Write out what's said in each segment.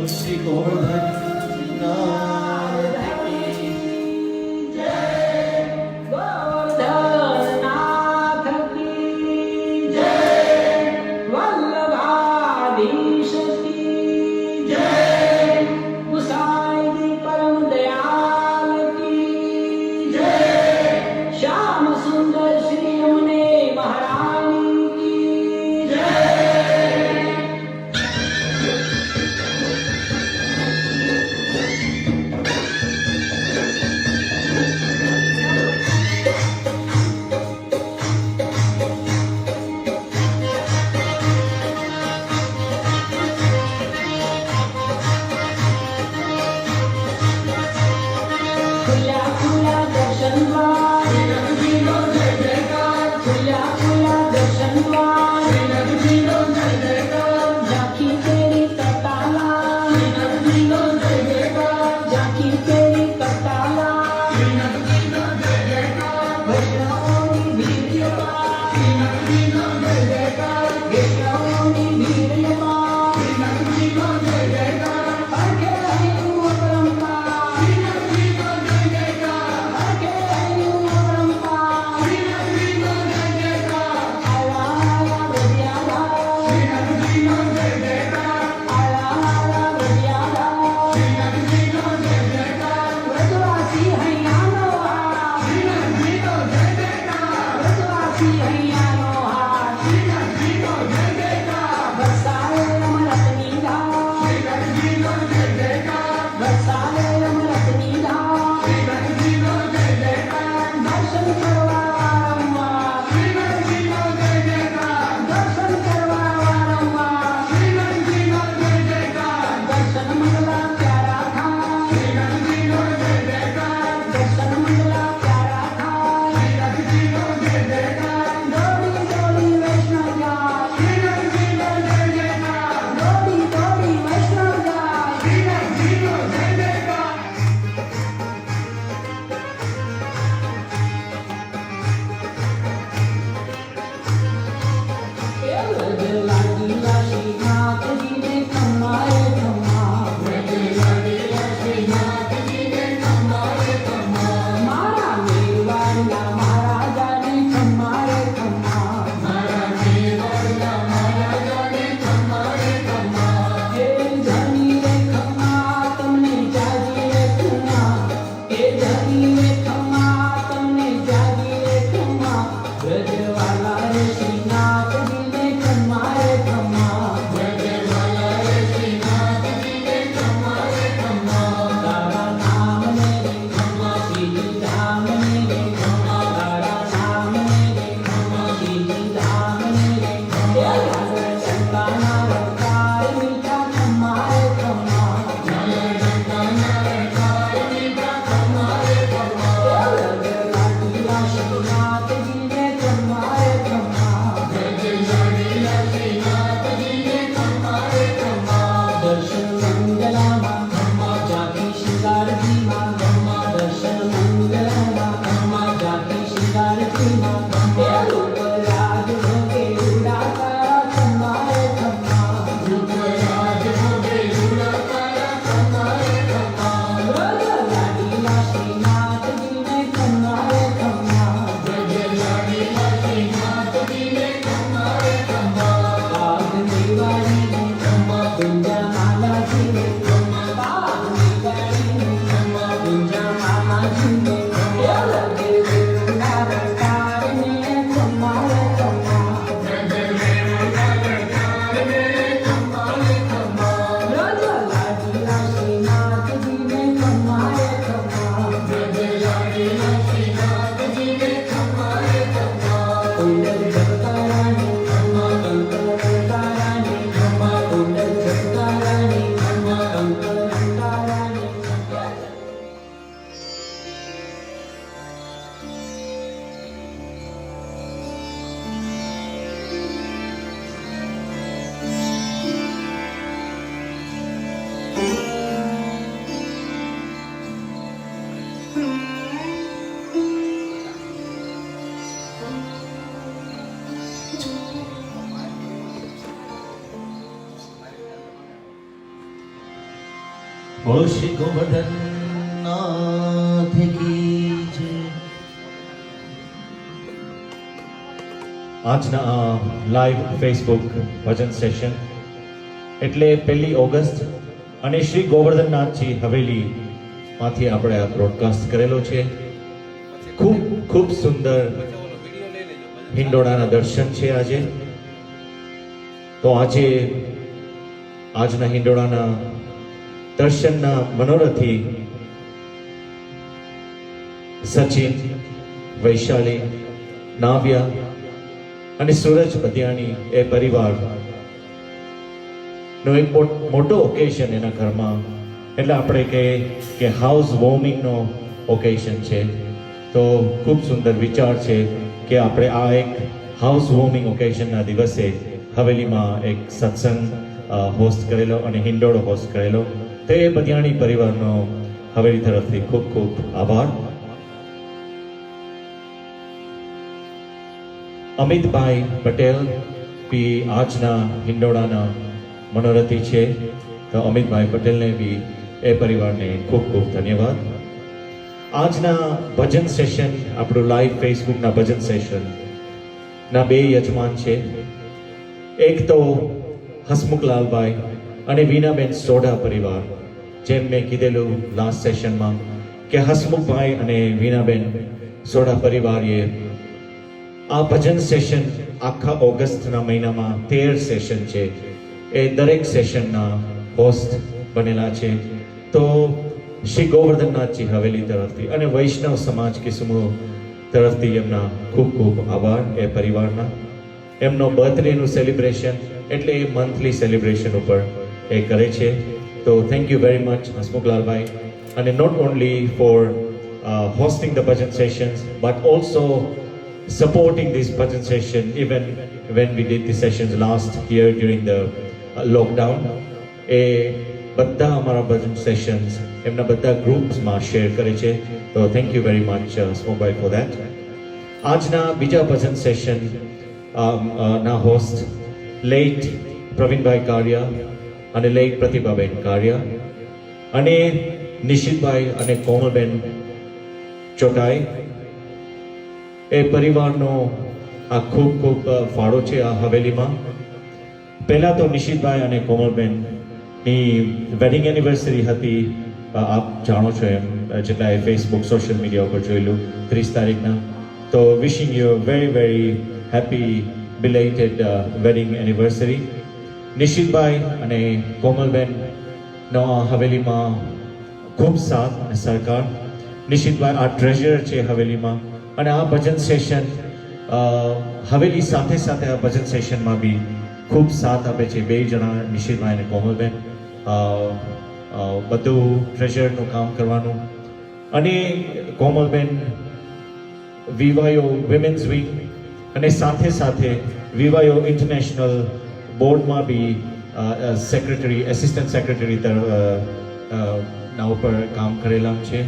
श्री गोवर्धन नाथ की जय, गोवर्धन नाथ की जय, वल्लभाधीश की जय, गुसाई परम दयाल की जय, श्याम सुंदर श्री यमुने महारानी की जय। खुला खुला दर्शन द्वार, खुला खुला दर्शन द्वार, झांकी तेरी करताला, झांकी तेरी करताला, वैष्णवोनी भीड़ पार, वैष्णवोनी भीड़ पार, हरके हरिओ परंपार, हरके हरिओ परंपार, आला आला विद्याधा, आला आला विद्याधा, व्रजवासी हैयानो हार, व्रजवासी हैयानो हार, बरसाए अमृतनी धार, बरसाए अमृतनी धार, दर्शन करवा वारंवार, दर्शन करवा वारंवार, दर्शन मंगला प्यारा था, दर्शन मंगला प्यारा था, डोली डोली वैष्णव जाय, डोली डोली वैष्णव जाय। व्रज लागिला श्रीनाथ जी ने खम्मा रे खम्मा, मारा मेवाड़िया महाराजा ने खम्मा रे खम्मा, हे धनी रे खम्मा तुमने जागी रे खम्मा, हे धनी रे खम्मा तुमने जागी रे खम्मा, ब्रजवाला रे श्रीनाथ जी ने खम्मा रे खम्मा, બોલો શ્રી ગોવર્ધન નાથ કી જય. આજના આ લાઈવ ફેસબુક ભજન સેશન એટલે 1 ઓગસ્ટ અને શ્રી ગોવર્ધનનાથજી હવેલીમાંથી આપણે આ બ્રોડકાસ્ટ કરેલો છે. ખૂબ ખૂબ સુંદર હિંડોળાના દર્શન છે આજે. તો આજના હિંડોળાના દર્શનના મનોરથી સચિન, વૈશાલી, નાવ્યા અને સૂરજ પતિયાણી એ પરિવાર નો એક મોટો ઓકેશન એના ઘરમાં, એટલે આપણે કહીએ કે હાઉસ વોર્મિંગનો ઓકેશન છે. તો ખૂબ સુંદર વિચાર છે કે આપણે આ એક હાઉસ વોર્મિંગ ઓકેશનના દિવસે હવેલીમાં એક સત્સંગ હોસ્ટ કરેલો અને હિંડોળો હોસ્ટ કરેલો. તો એ પતિયાણી પરિવારનો હવેલી તરફથી ખૂબ ખૂબ આભાર. અમિતભાઈ પટેલ બી આજના હિંડોળાના મનોરથી છે. તો અમિતભાઈ પટેલને બી એ પરિવારને ખૂબ ખૂબ ધન્યવાદ. આજના ભજન સેશન, આપણું લાઈવ ફેસબુકના ભજન સેશન ના 2 યજમાન છે. એક તો હસમુખલાલભાઈ અને વીનાબેન સોઢા પરિવાર. જેમ મેં કીધેલું લાસ્ટ સેશનમાં કે હસમુખભાઈ અને વીનાબેન સોઢા પરિવારે આ ભજન સેશન આખા ઓગસ્ટના મહિનામાં 13 સેશન છે, એ દરેક સેશનના હોસ્ટ બનેલા છે. તો શ્રી ગોવર્ધનનાથજી હવેલી તરફથી અને વૈષ્ણવ સમાજ કિસમો તરફથી એમના ખૂબ ખૂબ આભાર એ પરિવારના. એમનો બર્થડેનું સેલિબ્રેશન એટલે એ મંથલી સેલિબ્રેશન ઉપર એ કરે છે. તો થેન્ક યુ વેરી મચ હસમુખલાલભાઈ, અને not only for hosting the bhajan sessions but also supporting this bhajan session even when we did the sessions last year during the lockdown. એ બધા અમારા ભજન સેશન્સ એમના બધા ગ્રુપ્સમાં શેર કરે છે. તો thank you very much Hasmukhbhai for that. આજના બીજા ભજન session ના હોસ્ટ લેટ પ્રવીણભાઈ કારિયા અને લેટ પ્રતિભાબેન કારિયા અને નિશિતભાઈ અને કોમલબેન ચોટાઈ. એ પરિવારનો આ ખૂબ ખૂબ ફાળો છે આ હવેલીમાં. પહેલાં તો નિશિતભાઈ અને કોમલબેનની વેડિંગ એનિવર્સરી હતી, આપ જાણો છો એમ, જેટલા એ ફેસબુક સોશિયલ મીડિયા ઉપર જોયેલું 30 તારીખના. તો wishing you very very happy belated wedding anniversary. નિશિતભાઈ અને કોમલબેનનો આ હવેલીમાં ખૂબ સાથ અને સહકાર. નિશિતભાઈ આ ટ્રેઝર છે હવેલીમાં, અને આ ભજન સેશન હવેલી સાથે સાથે આ ભજન સેશનમાં બી ખૂબ સાથ આપે છે 2 જણા, નિશિતભાઈ અને કોમલબેન. બધું ટ્રેઝરનું કામ કરવાનું. અને કોમલબેન વિવાયો વિમેન્સ વીક અને સાથે સાથે વિવાયો ઇન્ટરનેશનલ બોર્ડમાં બી સેક્રેટરી, એસિસ્ટન્ટ સેક્રેટરી ના ઉપર કામ કરેલા છે.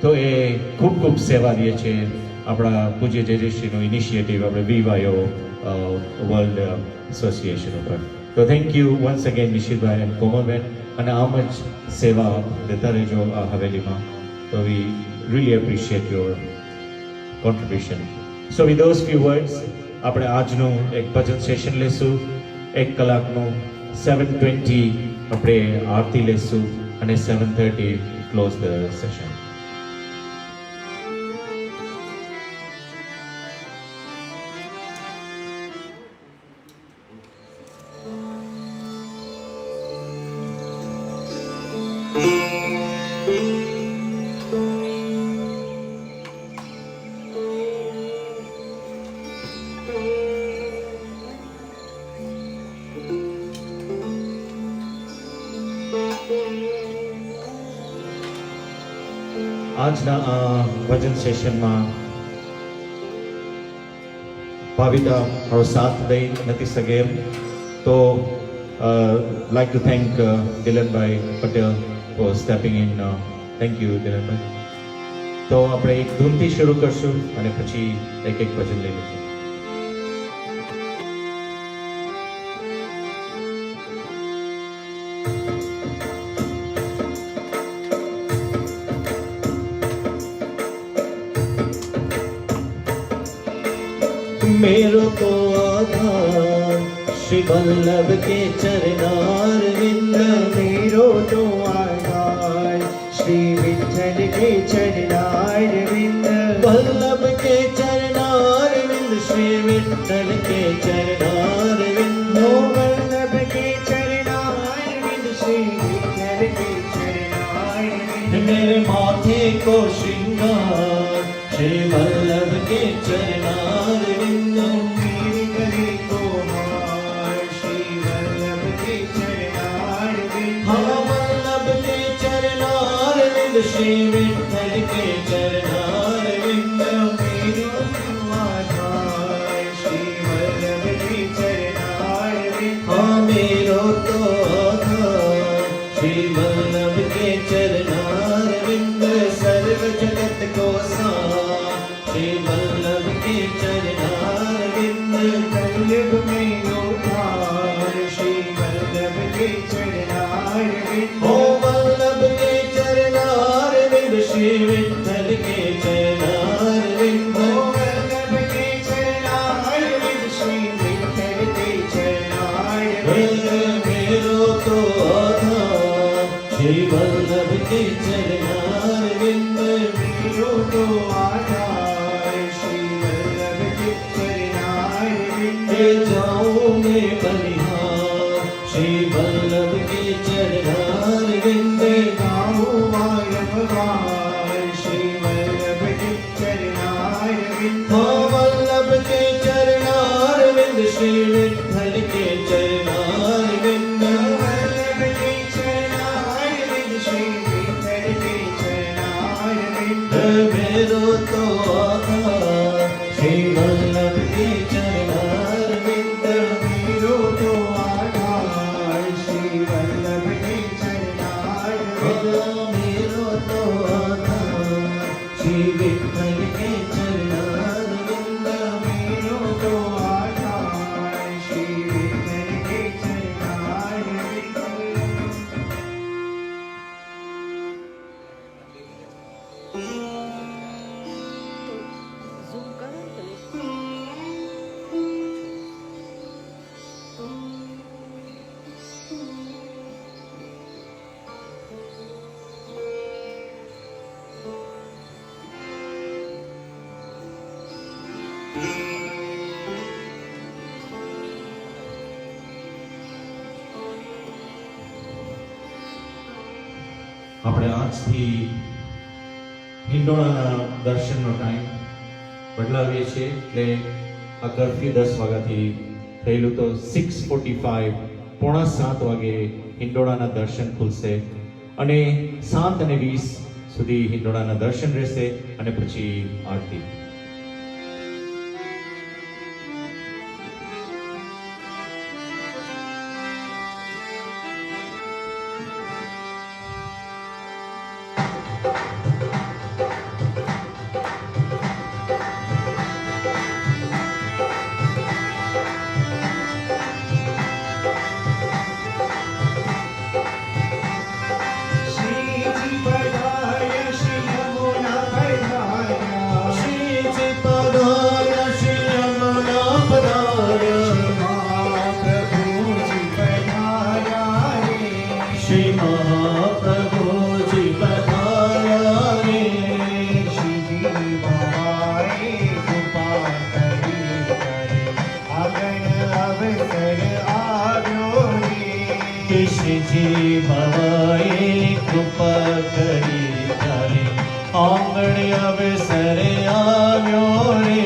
તો એ ખૂબ ખૂબ સેવા દે છે આપણા પૂજ્ય જયશ્રીનું ઇનિશિયેટિવ આપણે વિવાયો વર્લ્ડ એસોસિએશન ઉપર. તો થેન્ક યુ વન્સ અગેન નિશિતભાઈ એન્ડ કોમલબેન, અને આમ જ સેવા દેતા રહેજો આ હવેલીમાં. તો we really appreciate your contribution. So with those few words આપણે આજનું એક ભજન સેશન લેશું. 1 કલાકનું 7:20 આપણે આરતી લેશું અને 7:30 ક્લોઝ ધ સેશન. આજના આ ભજન સેશનમાં ભાવિતા મારો સાથ દઈ નથી શકે એમ, તો like to thank દિલનભાઈ Patel for stepping in. Thank you દિલનભાઈ. તો આપણે એક ધૂનથી શરૂ કરશું અને પછી એક ભજન લઈ લઈશું. मेरो तो आधार श्री वल्लभ के चरणार विंद। मेरो तो आधार श्री विठ्ठल के चरणार विंद। वल्लभ के चरणार विंद श्री विठ्ठल के चरणार विंद। वल्लभ के चरणार विंद श्री विठ्ठल के चरणार विंद। मेरे माथे को श्रृंगार श्री वल्लभ के चरणार विंद। मेरे गले को हार श्री वल्लभ के चरणार विंद। हाँ वल्लभ के चरणार विंद श्री विठ्ठल के चरणार विंद। मेरो तो आधार श्री वल्लभ के चरणार विंद। हाँ मेरो तो आधार श्री वल्लभ के चरणार विंद। सर्व जगत को सार श्री वल्लभ के चरणार विंद। कलयुग में उद्धार श्री वल्लभ के चरणार विंद। ओ वल्लभ के चरणार विंद श्री विठ्ठल के चरणार विंद। वल्लभ के चरणार विंद श्री विठ्ठल के चरणार विंद। मेरो तो आधार श्री वल्लभ के चरणार विंद। मेरो तो आधार श्री वल्लभ के चरणार विंद। जाऊं मैं बलिहार श्री वल्लभ के चरणार विंद। गाऊं वारंवार श्री वल्लभ के चरणार विंद। हाँ वल्लभ के चरणार विंद श्री विठ्ठल के चरणार विंद। वल्लभ के चरणार विंद श्री विठ्ठल के चरणार विंद। मेरो तो आधार श्री वल्लभ के चरणार विंद। मेरो तो आधार श्री वल्लभ के चरणार विंद। मेरो तो आधार श्री विठ्ठल के चरणार विंद। मेरो तो आधार श्री विठ्ठल के चरणार विंद। ઝૂમ કરો ને તમે. આપણે આજથી હિંડોળાના દર્શનનો ટાઈમ બદલાવીએ છીએ એટલે આ કર્ફ્યુ 10 વાગ્યાથી થયેલું તો 6:45 પોણા 7 વાગે હિંડોળાના દર્શન ખુલશે અને 7:20 સુધી હિંડોળાના દર્શન રહેશે અને પછી આરતી. श्री जी पधार्य श्री यमुना पधार्य। શ્રીજી પધાર્યા શ્રી યમુના પધાર્યા. महाप्रभु जी पधार्या रे। શ્રી મહાપ્રભુજી પધાર્યા રે. श्री जी भवाए कृपा करी करे। आगन अवसर आव्यो रे। કૃષ્ણજી ભવાએ કૃપા કરી ત્યારે આંગણે અવસરે આવ્યો રે.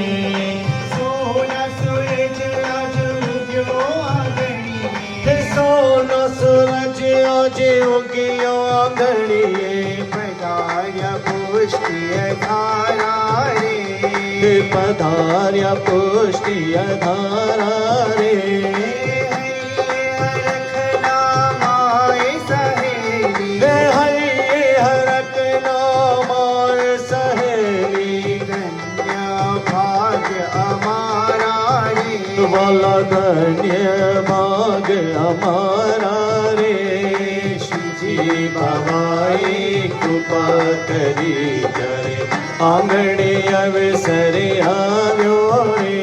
सोना सूरज आज उग्यो आंगणीए। હે સોનો સૂરજ આજે ઉગ્યો આંગણીએ. पधार्य पुष्टिय धारा रे। હે પધાર્યા પુષ્ટિય ધારા રે. रखना माय सहेली। હે હૈયે હરક નામાય સહેલી. धन्य भाग्य अमारा रे। વાલા ધન્ય ભાગ અમારા રે. શ્રીજી બાબાએ કૃપા કરી ત્યારે આંગણે અવસરે આવ્યો રે.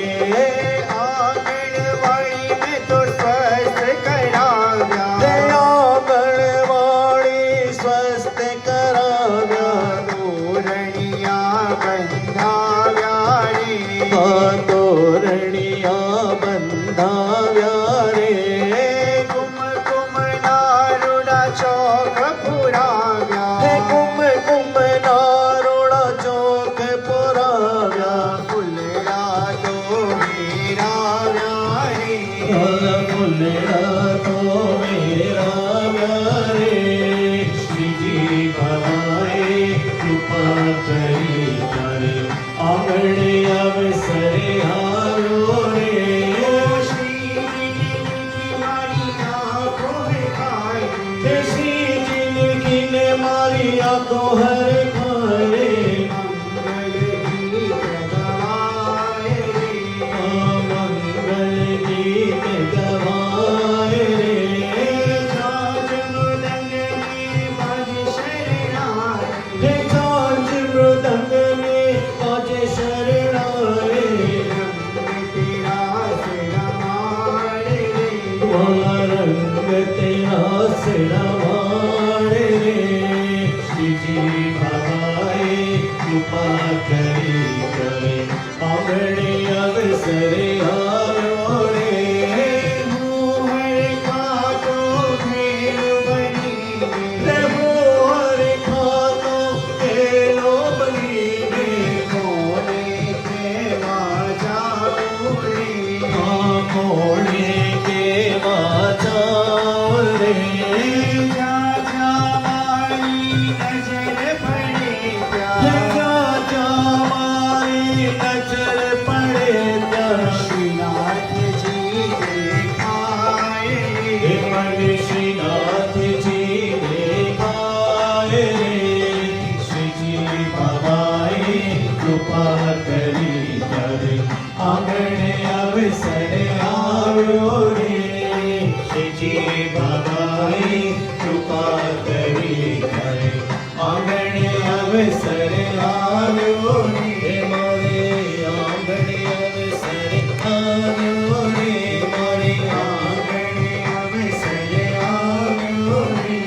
શ્રીજી બાબાએ કૃપા કરી કરે આંગણે અવસર આવ્યો રે મારે આંગણે અવસર આવ્યો રે મારે આંગણે અવસર આવ્યો રે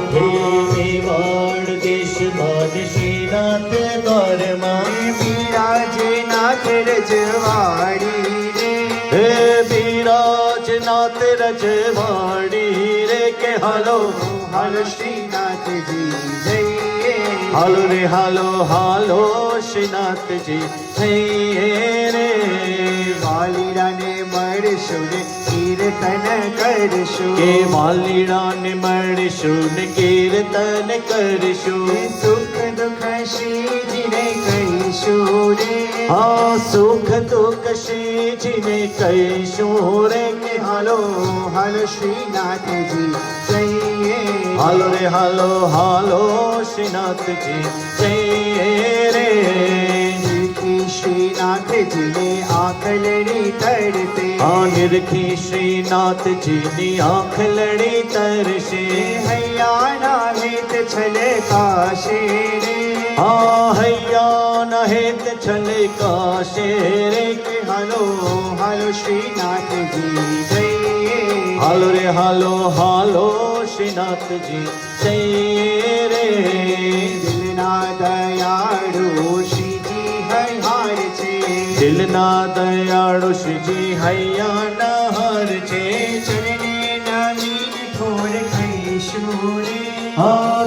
મેવાડ દેશમાં શ્રીનાથ દ્વારમાં બિરાજે નાથ રજવાડી રે હે બિરાજનાથ રજવાડી રે કે હાલો હાલો શ્રીનાથજી જઈએ હાલો રે હાલો હાલો શ્રીનાથજી જઈએ રે વાલીડાને મળશું ને કીર્તન કરશું કે માલીડાને મળશું ને કીર્તન કરશું સુખ દુઃખ શ્રીજીને કહીશું રે હા સુખ દુઃખ શ્રીજીને કહીશું રે કે હાલો હાલો શ્રીનાથજી જઈએ હાલો રે હાલો હાલો શ્રીનાથજી જઈએ રે શ્રીનાથજીને આંખલડી તરતે નિરખી શ્રીનાથજીની આંખ લડી તરશે હૈયાના હેત છલકાશે રે હૈયા હેત છલકાશે રે કે હાલો હાલો શ્રીનાથજી જઈએ હાલો રે હાલો હાલો શ્રીનાથજી જઈએ રે દિલના દયાળુ શ્રીજી હૈયાર છે દિલના દયાળુ શ્રીજી હૈયાના હાર છે ચરણે નવીન ઠોર ખઈશું રે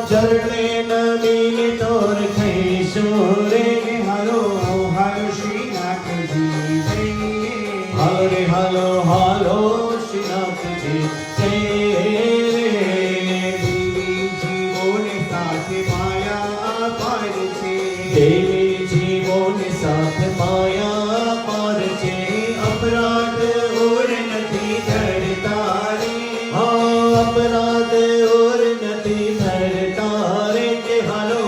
ચરણે નવીન તોર ખઈશું રે હાલો હાલો શ્રીનાથજી જઈએ હાલો રે હાલો હાલો શ્રીનાથજી જઈએ રે દેવી જીવોને સાથે માયા પાર છે દેવી જીવોને સાથ માયા પાર છે અપરાધ ઓર નથી ધરતા રે અપરાધ ઓર નથી ધરતા રે કે હાલો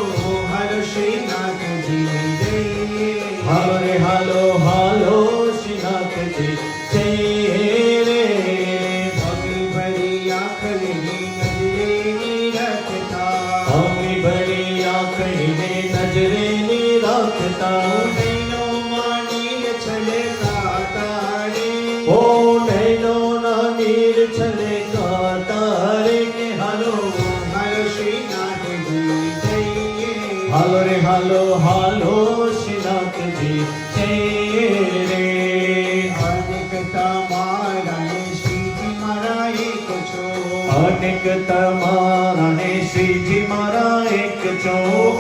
હાલો શ્રીનાથજી જઈએ હાલો રે હાલો હાલો શ્રીનાથજી જઈએ રે અમી ભરી આંખ લઈને નજરે રાખતા અમી ભરી આંખડીને નજરે ની રાખતા નૈનો માની છલકાતા રે ઓ નૈનો ના નીર છલકાતા રે કે હાલો હાલો શ્રીનાથજી જઈએ હાલો રે હાલો હાલો શ્રીનાથજી જઈએ રે અનેક તમારા ને શ્રીજી મારા એક છો અનેક તમારા ને શ્રીજી મારા એક છો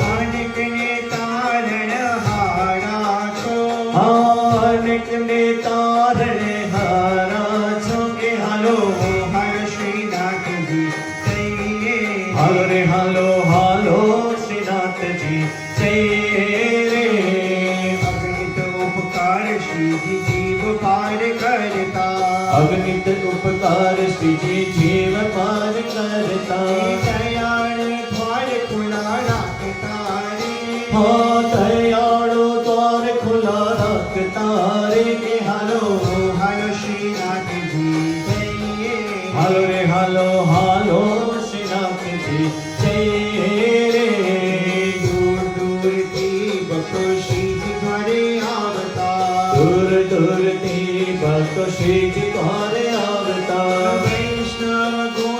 અનેક ને તારણ હારા છો અનેક ને તારણે હારા છો કે હાલો હાલો શ્રીનાથજી જઈએ હાલો રે હાલો હાલો શ્રીનાથજી જઈએ રે અગણિત ઉપકાર શ્રીજી જીવ પાર કરતા અગણિત ઉપકાર શ્રીજી જીવ પાર કરતા દયાળ દ્વાર ખુલ્લા રાખતા રે દયાળો દ્વાર ખુલ્લા રાખતા રે કે હાલો હાલો શ્રીનાથજી જઈએ હાલો રે હાલો હાલો શ્રીનાથજી જઈએ રે દૂર દૂરથી ભક્તો શ્રીજી દ્વારે આવતા દૂર દૂરથી ભક્તો શ્રીજી દ્વારે આવતા વૈષ્ણવ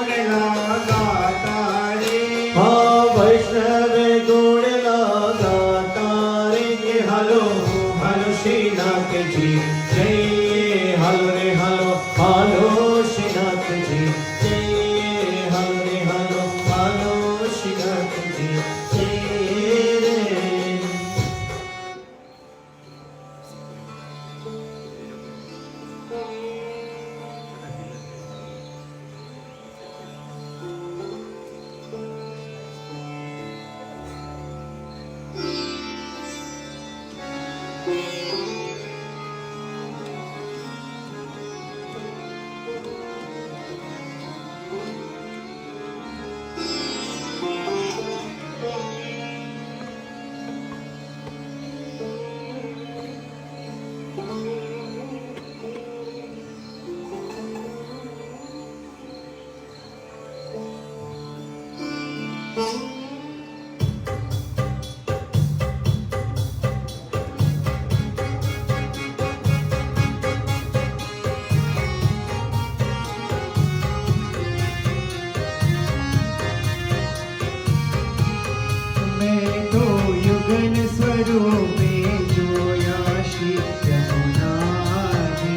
स्वरूपे जोया श्री यमुनाजी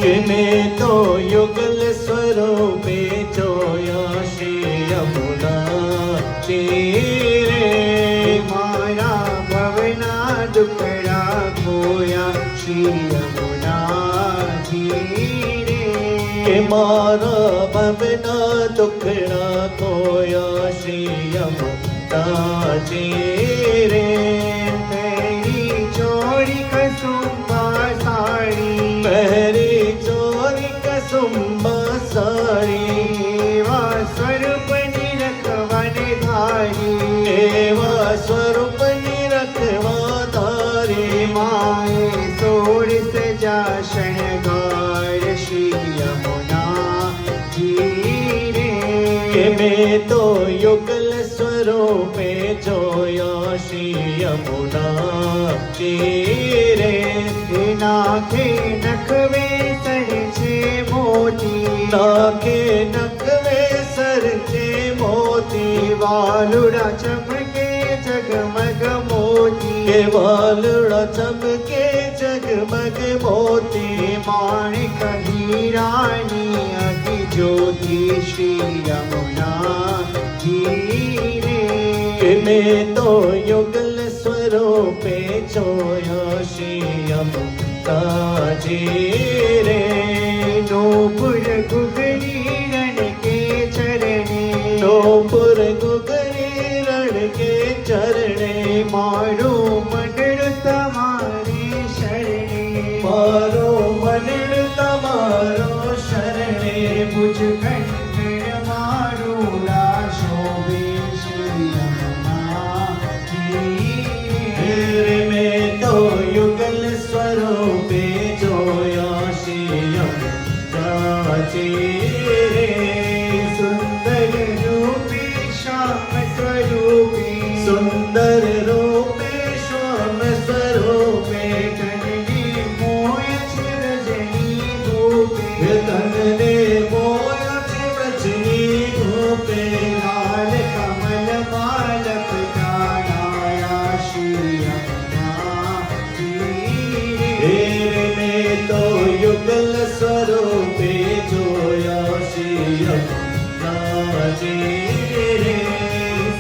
કે મેં તો યુગલ સ્વરૂપે જોયા શ્રી યમુનાજી રે. मारा भवना दुखड़ा खोया श्री यमुनाजी रे કે મારા ભવના દુખડા ખોયા શ્રી યમુનાજી રે. तेरी चोरी कसुम्बा साड़ी પહેરી ચોરી કસુંબા સાડી एवा स्वरूप निरखवन धारी એવા સ્વરૂપની રખવા તારે. माए सोड़ सजा शणगार श्री यमुना जी रे કે મેં તો યુગલ સ્વરૂપે જોયા શ્રી યમુનાજી રે. नाखे नखवे सर छे मोती નાકે નખવે સર છે મોતી. वालुड़ा चमके जगमग मोती કે વાલડા ચમકે જગમગ મોતી. माणिक हीरानी अति ज्योति श्री यमुना जी रे કે મેં તો યુગલ સ્વરૂપે જોયા શ્રી યમુનાજી રે. नूपुर गुगरी रण के चरणे નોપુર ગુગરી રણ કે ચરણે. मारो मंडल तमारे शरणे મારો મનડ તમારો શરણે. मुझ कंकण मारो शोभे श्री यमुना जी હે रे મેં તો યુગલ સ્વરૂપે જોયા શ્રી યમુનાજી રે. सुंदर रूपी श्याम स्वरूपे સુંદર રૂપે શ્યામ સ્વરૂપે. तनने मोय रजनी भूपे તનને મોય છે વચની ભૂપે. लाल कमल बालक जानाया श्री यमुना जी હે रे મેં તો યુગલ સ્વરૂપે જોયા શ્રી યમુનાજી રે.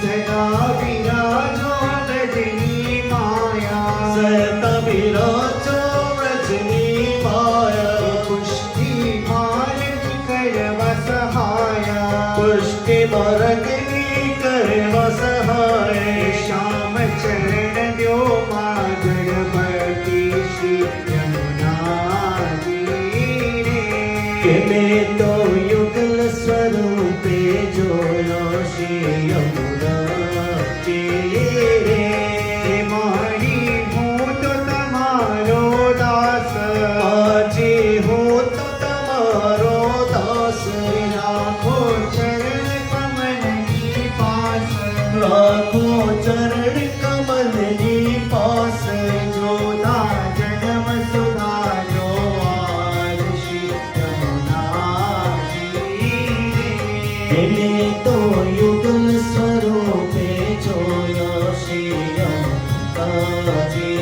सदा विराजो रजनी माया સતા વિરાજો વ્રજની માયા. पुष्टि मार्ग करव सहाया પુષ્ટિ માર્ગની કરવા સહાય. श्याम चरण द्यो मागण भक्ति श्री यमुना जी કે रे મેં તો યુગલ સ્વરૂપે જોયો શ્રી યમુનાજી રે. मारी हूँ तो तमारो दास આજે હું તો તમારો દાસ. राखो चरण कमल की पास રાખો ચરણ કમલની પાસ. जोदा जन्म सुधा जो आज श्री यमुना जी रे એને તો યુગલ સ્વરૂપે જોયો શ્રી યમુનાજી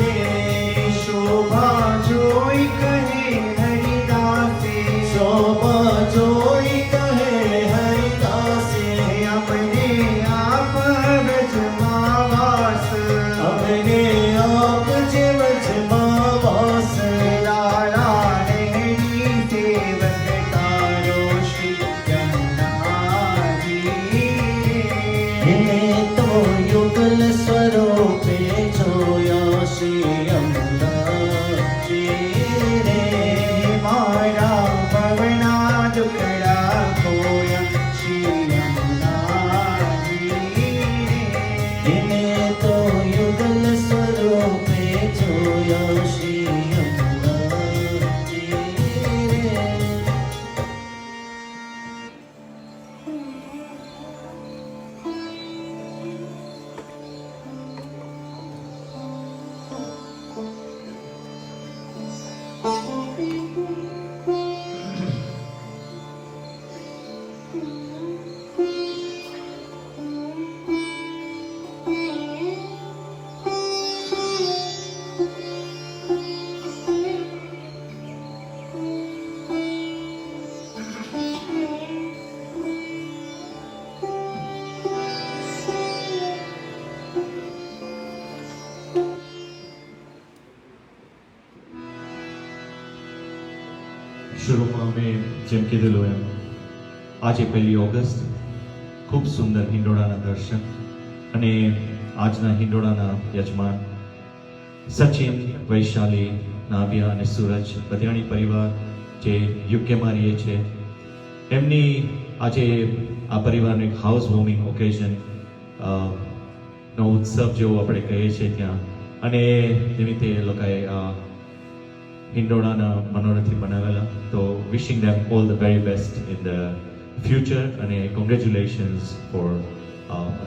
રે. शोभा जोई कहे हरिदासे શોભા જોઈ કહે હરિદાસે. अपने आप ब्रजमावास અમને આપ જે વચમાં વાસ. लाला रहनी सेवक तारो श्री यमुना जी रे એને તો યુગલ સ્વરૂપે જોયા શ્રી યમુનાજી રે. मारा भवना दुखड़ा खोया श्री यमुना जी रे એને તો યુગલ સ્વરૂપે જોયા શ્રી યમુનાજી રે. શરૂમાં અમે જેમ કીધેલું એમ આજે 1 ઓગસ્ટ ખૂબ સુંદર હિંડોળાના દર્શન અને આજના હિંડોળાના યજમાન સચિન, વૈશાલી, નાવ્યા અને સૂરજ બધિયાણી પરિવાર જે યુકેમાં રહીએ છે એમની આજે આ પરિવારનું એક હાઉસ વોર્મિંગ ઓકેઝન નો ઉત્સવ જેવો આપણે કહીએ છીએ ત્યાં અને નિમિત્તે એ લોકોએ આ હિંડોળાના મનોરથી બનાવેલા તો wishing them all the very best in the future અને congratulations for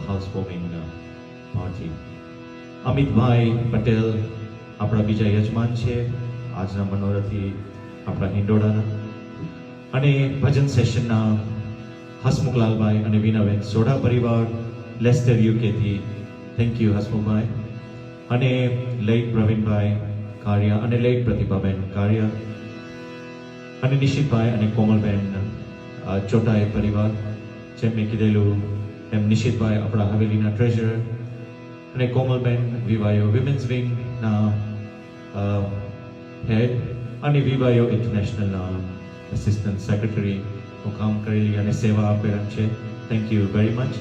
house warming party. અમિતભાઈ પટેલ આપણા બીજા યજમાન છે આજના મનોરથી આપણા હિંડોળાના અને ભજન સેશનના હસમુખલાલભાઈ અને વીનાબેન સોઢા પરિવાર લેસ્ટર યુકેથી થેન્ક યુ હસમુખભાઈ અને લેટ પ્રવીણભાઈ કારિયા અને લેટ પ્રતિભાબેન કારિયા અને નિશિતભાઈ અને કોમલબેન ચોટાએ પરિવાર જેમ મેં કીધેલું એમ નિશિતભાઈ આપણા હવેલીના ટ્રેઝરર અને કોમલબેન વિવાયો વિમેન્સ વિંગના હેડ અને વિવાયો ઇન્ટરનેશનલના અસિસ્ટન્ટ સેક્રેટરીનું કામ કરેલી અને સેવા આપેલ છે. Thank you very much.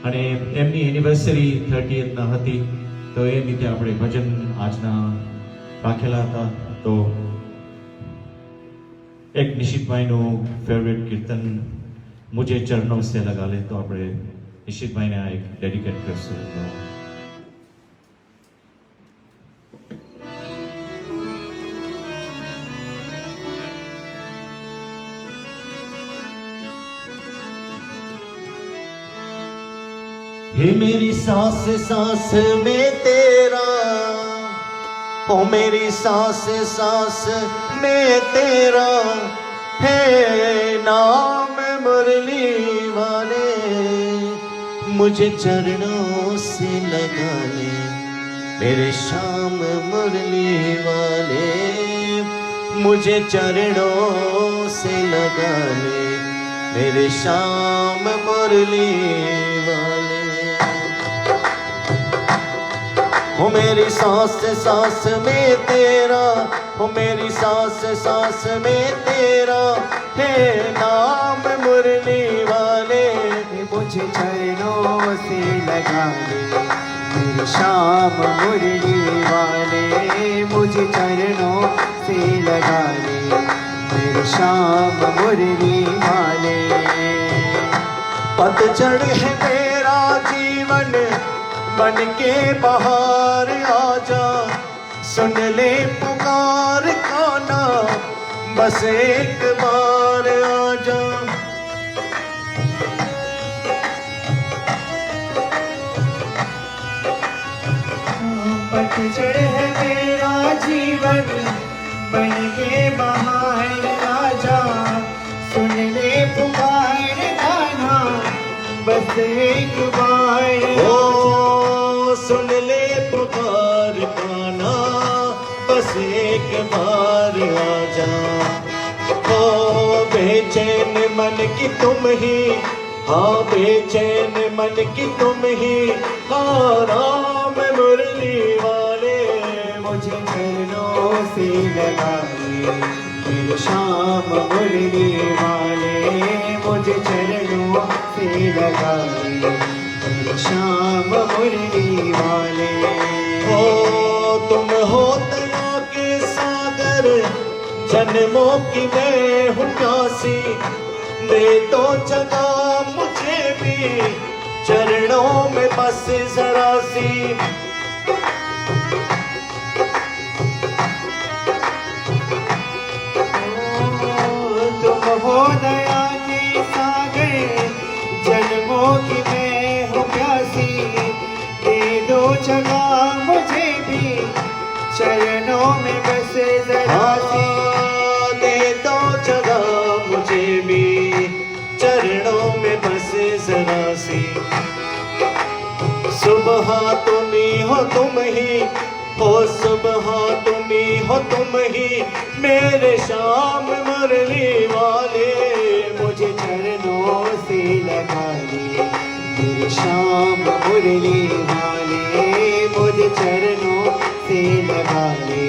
અને એમની એનિવર્સરી 30th હતી તો એ રીતે આપણે ભજન આજના રાખેલા હતા તો એક નિશિતભાઈનું ફેવરેટ કીર્તન મુજે ચરણો સે લગા લે તો આપણે નિશિતભાઈને આ એક ડેડિકેટ કરશું. हे मेरी सांस सांस में तेरा, ओ मेरी सांस सांस में तेरा है नाम मुरली वाले, मुझे चरणों से लगा ले मेरे श्याम मुरली वाले, मुझे चरणों से लगा ले मेरे श्याम मुरली वाले. हो मेरी सांस सांस में तेरा, हो मेरी सांस सांस में तेरा है नाम मुरली वाले, मुझे चरणों से लगा ले मेरे श्याम मुरली वाले, मुझे चरणों से लगा ले मेरे श्याम मुरली वाले. पतझड़ है मेरा जीवन बन के बाहर आजा, सुन ले पुकार काना बस एक बार आजा. पतझड़ है मेरा जीवन बन के बाहर आजा, सुन ले पुकार गाना बस एक बार. ओ सुन ले पुकार काना बस एक बार आजा. ओ बेचैन मन की तुम ही, हाँ बेचैन मन की तुम ही, हाँ राम मुरली वाले, मुझे चरणों से लगा ले मेरे श्याम मुरली वाले, मुझे चरणों से लगा ले मेरे श्याम मुरली वाले. ओ तुम हो दया के सागर, जन्मों की मैं हूँ प्यासी, दे दो जगह मुझे भी चरणों में बस जरा सी. तुम हो दया के सागर, जन्मों की मैं हूँ प्यासी, दे दो जगह मुझे भी चरणों में बस जरा सी. दे दो जगह मुझे भी चरणों में बस जरा सी. सुबह तुम ही हो तुम ही, हो सुबह तुम ही हो तुम ही मेरे श्याम मुरली वाले, मुझे चरणों से लगा ले मेरे श्याम मुरली वाले, मुझे चरणों से लगा ले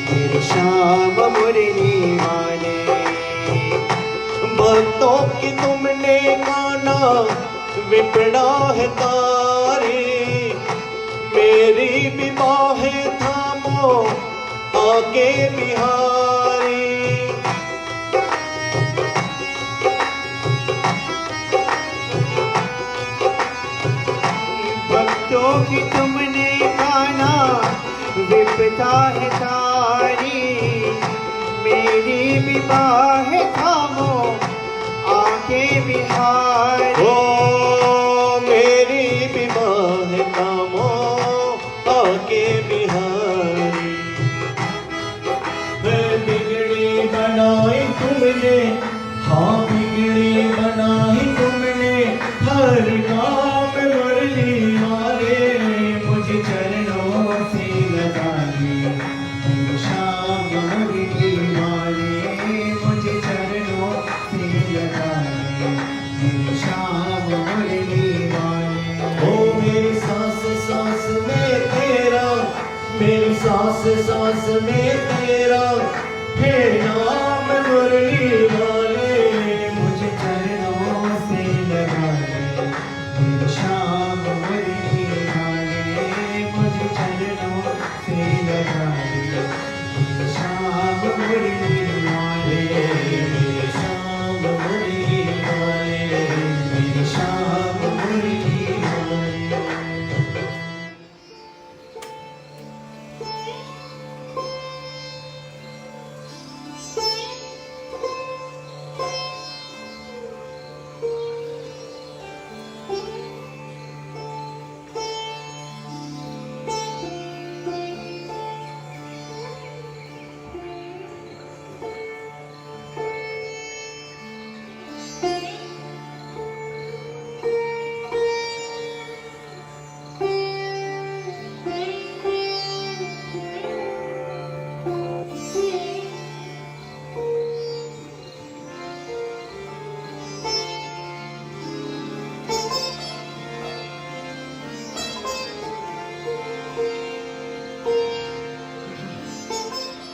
मेरे श्याम मुरली वाले. भक्तों की तुमने माना विपड़ा है तारी, मेरी भी बाहें थामो आके बिहारी। भक्तों की तुमने माना विपदा है तारी, मेरी भी बाहें थामो आके बिहारी। ओ मेरी भी बाहें थामो आके बिहारी। बिगड़ी बनाई तुमने, हाँ बिगड़ी बनाई तुमने, हर काम मुरली वाले मुझे चरणों से लगा ले। श्याम मुरली वाले मुझे चरणों से लगा ले। श्याम मुरली वाले। ओ मेरी सांस सांस में तेरा, मेरी सांस सांस में तेरा, हे नाम मुरली वाले मुझे चरणों से लगा ले। श्याम मुरली वाले मुझे चरणों से लगा ले। श्याम मुरली वाले मेरे श्याम मुरली वाले, मेरे श्याम मुरली वाले।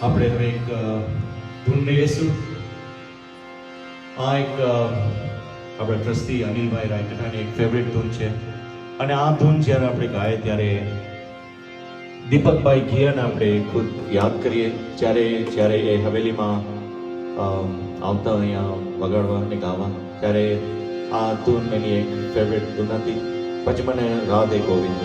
આપણે હવે એક ધૂન લઈશું. આ એક આપણા ટ્રસ્ટી અનિલભાઈ રાયકટાની એક ફેવરેટ ધૂન છે અને આ ધૂન જ્યારે આપણે ગાઈએ ત્યારે દીપકભાઈ ઘિયાને આપણે ખુદ યાદ કરીએ જ્યારે એ હવેલીમાં આવતા અહીંયા વગાડવા અને ગાવા ત્યારે આ ધૂન એની એક ફેવરેટ ધૂન હતી. પછી મને રાધે ગોવિંદ.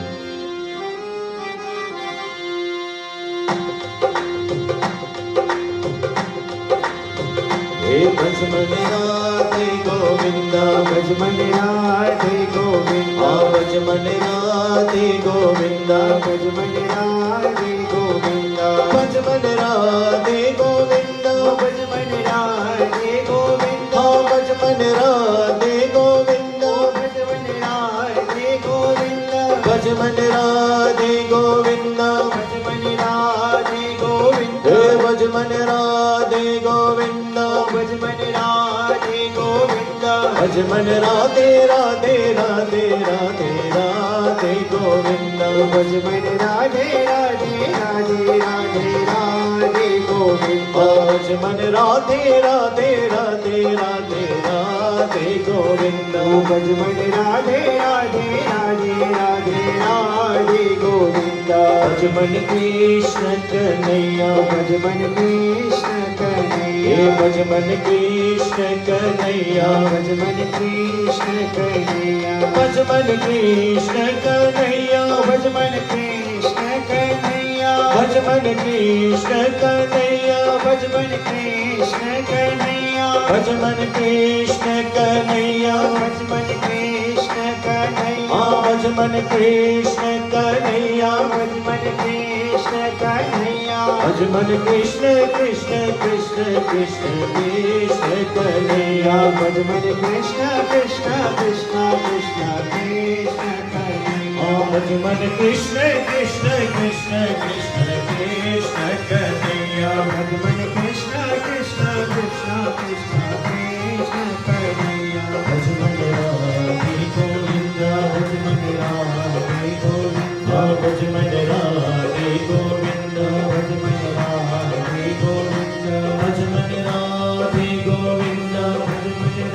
हे भजमन राधे गोविंदा, भजमन राधे गोविंदा, भजमन राधे गोविंदा, भजमन राधे गोविंदा, भजमन राधे गोविंदा, भजमन राधे गोविंदा, भजमन राधे गोविंदा, भजमन राधे गोविंदा, भजमन राधे गोविंदा, भजमन राधे गोविंदा, हे भजमन राधे गोविंदा, भजमन राधे गोविंदा, भजमन राधे राधे राधे राधे राधे गोविंदा, भजमन राधे राधे राधे राधे राधे गोविंदा, भजमन राधे राधे राधे राधे राधे गोविंदा, भजमन राधे राधे राधे राधे राधे गोविंदा, भजमन कृष्ण कन्हैया, भजमन कृष्ण कन्हैया, हे भजमन कृष्ण कन्हैया, भजमन कृष्ण कन्हैया, भजमन कृष्ण कन्हैया, भजमन कृष्ण कन्हैया, भजमन कृष्ण कन्हैया, भजमन कृष्ण कन्हैया, भजमन कृष्ण कन्हैया, भजमन कृष्ण कन्हैया, भजमन कृष्ण कन्हैया, भजमन कृष्ण कन्हैया, भजमन कृष्ण कृष्ण कृष्ण कृष्ण कृष्ण कन्हैया, भजमन कृष्ण कृष्ण कृष्ण कृष्ण कृष्ण कन्हैया, भजमन कृष्ण कृष्ण कृष्ण कृष्ण कृष्ण कन्हैया, भजमन कृष्ण कृष्ण कृष्ण कृष्ण कृष्ण कन्हैया, भजमन राधे गोविंदा, भजमन राधे गोविंदा, भजमन राधे गोविंदा, भजमन राधे गोविंदा, भजमन राधे गोविंदा, भजमन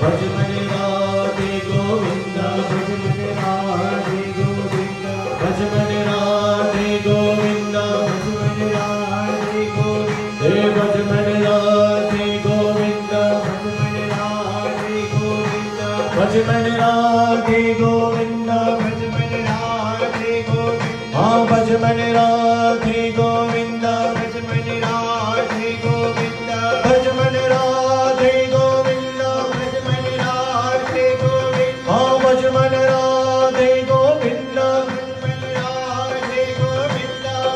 भज मन राधे गोविंद भज मन राधे गोविंद भज मन राधे गोविंद भज मन राधे गोविंद हे भज मन राधे गोविंद भज मन राधे गोविंद भज मन राधे गोविंद भज मन राधे गोविंद हाँ भज मन राधे गोविंद भज मन राधे गोविंद भज मन राधे गोविंद भज मन राधे गोविंद हाँ भज मन राधे गोविंद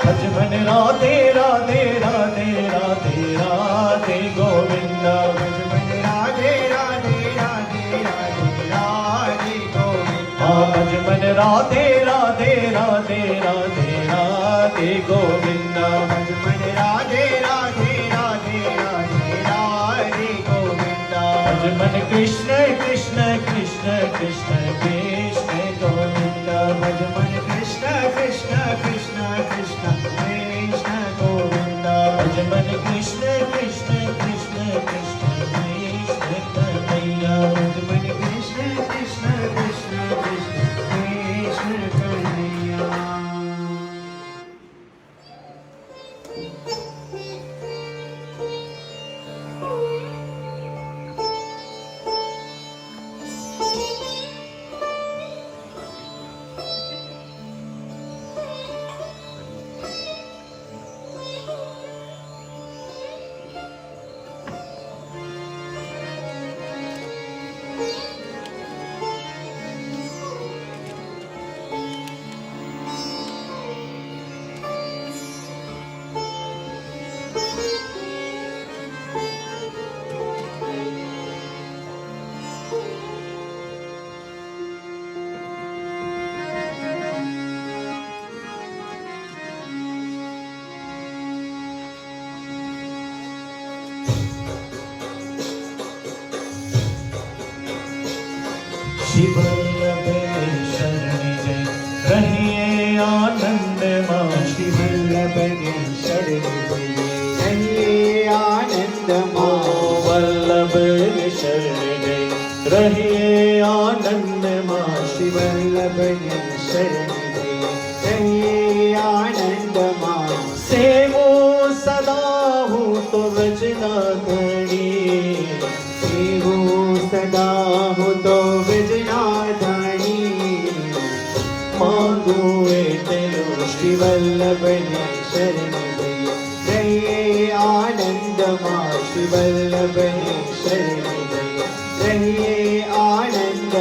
भज मन राधे राधे राधे राधे राधे गोविंद भज मन राधे राधे राधे राधे राधे गोविंद हाँ भज मन राधे राधे राधे राधे राधे गोविंद भज मन राधे राधे राधे राधे राधे गोविंद भज मन कृष्ण कृष्ण कृष्ण कृष्ण कृष्ण गोविंद भज मन कृष्ण कृष्ण कृष्ण कृष्ण कृष्ण गोविंद भज मन कृष्ण कृष्ण कृष्ण कृष्ण कृष्ण कन्हैया भज मन कृष्ण कृष्ण कृष्ण कृष्ण कृष्ण कन्हैया शिव वल्लभ शरण जय रहिए आनंद मां शिव वल्लभ शरण रहिए आनंद ओ वल्लभ शरण जय रहिए आनंद मां शिव वल्लभ शरण रहिए आनंद सेवो सदा हूँ तो वजना धनी सेवो सदा हो तो विजनाधनी मांगू ए तेरो श्री वल्लभ शरण रहिए आनंद श्री वल्लभ शरण रहिए आनंद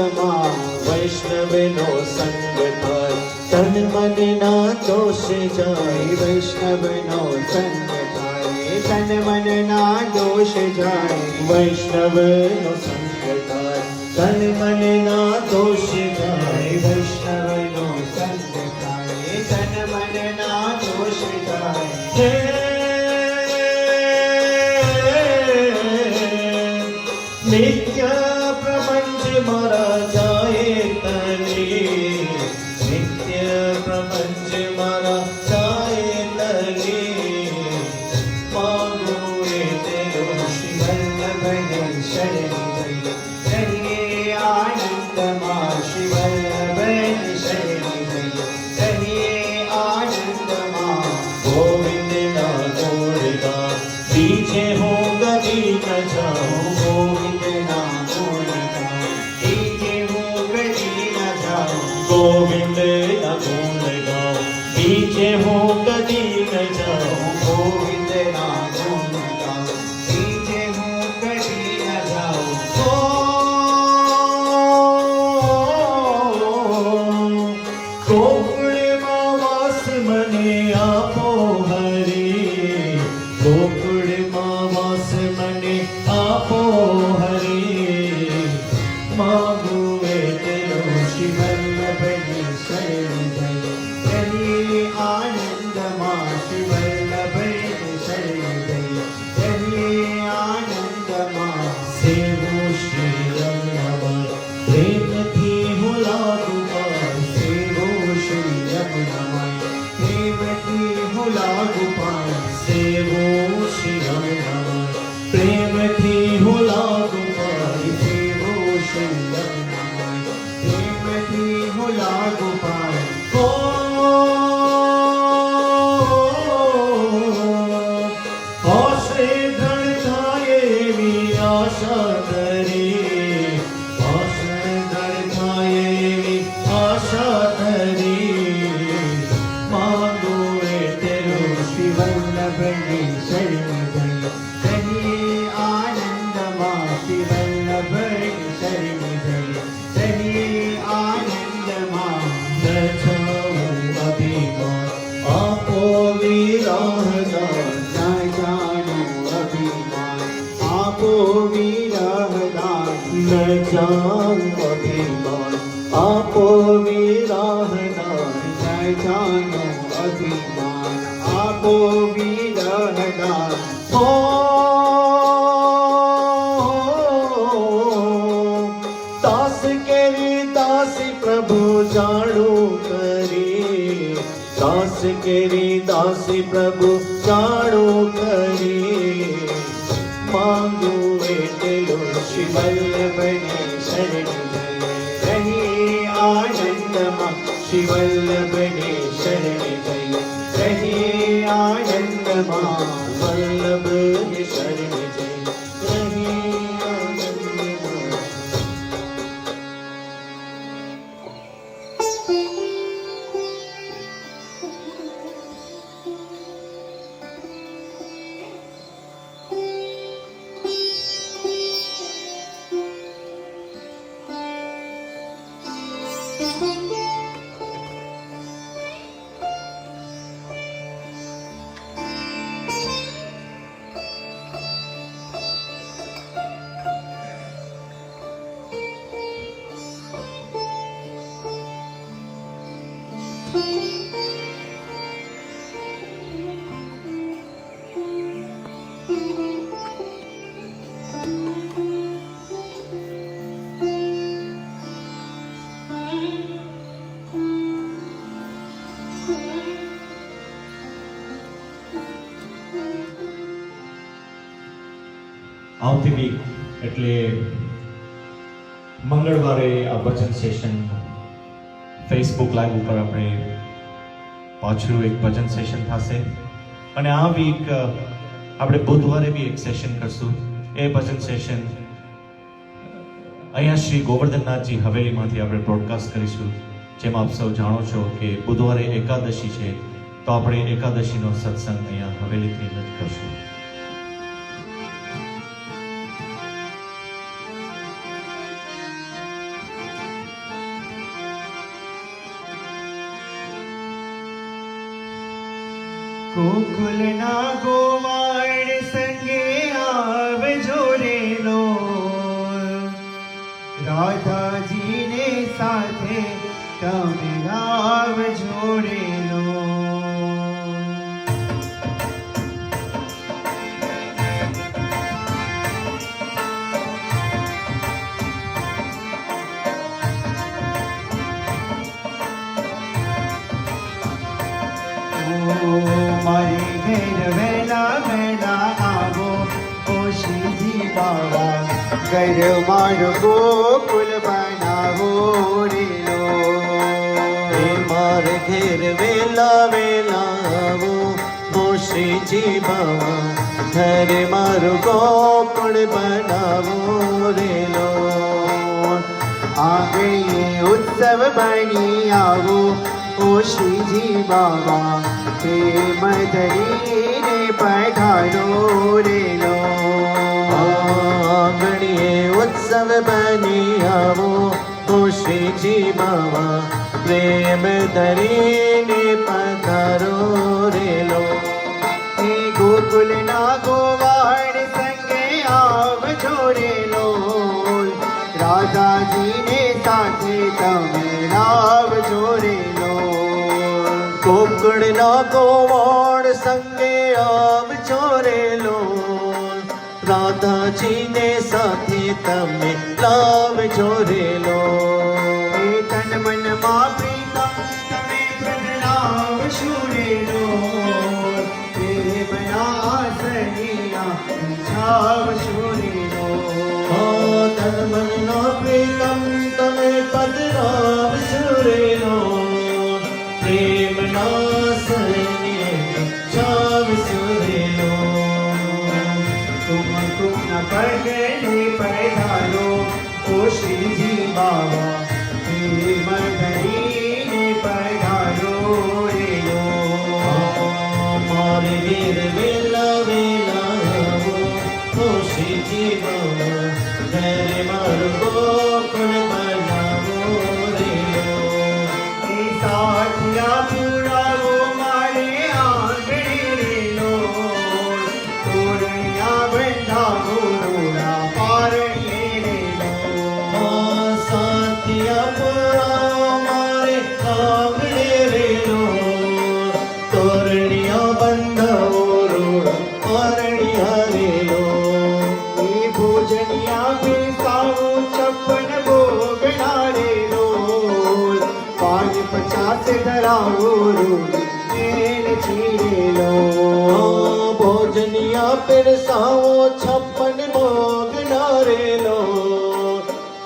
वैष्णव नो संग थाय तन मन ना दोष जाय वैष्णव नो संग थाय तन मन ना दोष जाय वैष्णव नो संग थाय तन मन ना दोष जाय वैष्णव नो संग थाय तन मन ना दोष जाय हे नित्य प्रपंच मारा जाए तनी नित्य प्रपंच मारा जाए तनी मांगो ए तेरो श्री वल्लभ शरण रहिए आनंद श्री वल्लभ शरण रहिए आनंद गोविंद ना गोरगा पीछे हो गदी न जाओ गोविंद नाम बोलता વલ્લભની શરણે જઈ રહીએ આનંદમાં ન જાઉં અભિમાન આપો વિરાહદાન ન જાણો અભિમાન આપો વિરહદાન ન જાઉં અભિમાન આપો વિરાહદાન ન જાણો અભિમાન આપો વિરહદાન હો દાસ કેરી દાસી પ્રભુ જાણું કરી દાસ કેરી દાસી પ્રભુ જાણું કરી માંગુ એટલું શિવ વલ્લભની શરણે જઈ રહીએ આનંદમાં શિવ વલ્લભની શરણે જઈ રહીએ આનંદમાં વલ્લભની શરણે જઈ રહી આનંદમાં. આવતી વીક એટલે મંગળવારે આ ભજન સેશન ફેસબુક લાઈવ ઉપર આપણે પાછું એક ભજન સેશન થશે અને આ વીક આપણે બુધવારે બી એક સેશન કરશું. એ ભજન સેશન અહીંયા શ્રી ગોવર્ધનનાથજી હવેલીમાંથી આપણે બ્રોડકાસ્ટ કરીશું. જેમ આપ સૌ જાણો છો કે બુધવારે એકાદશી છે તો આપણે એકાદશીનો સત્સંગ અહીંયા હવેલીથી જ કરશું. ગોકુલના ગોવાળ સંગે આવજો રેલો રાધાજીને સાથે તમે આવજો રેલો મારે ઘેર વહેલા વહેલા આવો ઓશીજી બાવા ઘર મારો ગોકુલ બનાવો રેલો મારે ઘેર વેલા વેલા આવો શ્રીજી બાવા ઘર મારું ગોકુળ બનાવો રેલો. આંગણીએ ઉત્સવ બની આવો ઓ શ્રીજી બાબા પ્રેમ ધરીને પધારો રેલો આંગણીએ ઉત્સવ બની આવો શ્રીજી બાવા પ્રેમ ધરીને પધારો રેલો. એ ગોકુલના ગોવાળ સંગે આવજો રેલો રાધાજીને સાથે તમે લાવજો રેલો ગોકુળના ગોવાળ સંગે આવજો રેલો રાધાજીને સાથે તમે લાવજો રેલો. એ તન મનમાં પ્રીતમ તમે પ્રગટાવશો રેલો પ્રેમના આસનિયા છાવશો રેલો તન મનનો પ્રીતમ તમે પધરાવશો રેલો પ્રેમના સૈન્ય છાવશો રેલો. तुम न पगले पधारो ओ श्रीजी बाबा प्रेम धरीने पधारो रेलो મારે વીર વેલા વેલા આવો શ્રીજી બાવા ઘરે મારું ગોકુળ બનાવો રે લો. એ સાથિયા પુરાવો મારે આંગણે રે લો. તોરણિયા બંધાવો રોડા પારણે રે લો. સાતિયા પુરાવો મારે આંગણે રે લો. તોરણિયા બંધાવો રોડા પારણિયા રે લો. એ ભોજનિયા બેસાવો છપ્પન ભોગના રે લો. 50 ધરાવો રોડ મેલ છીરે લો. ભોજનિયા પીરસાવો 56 ભોગના રે લો.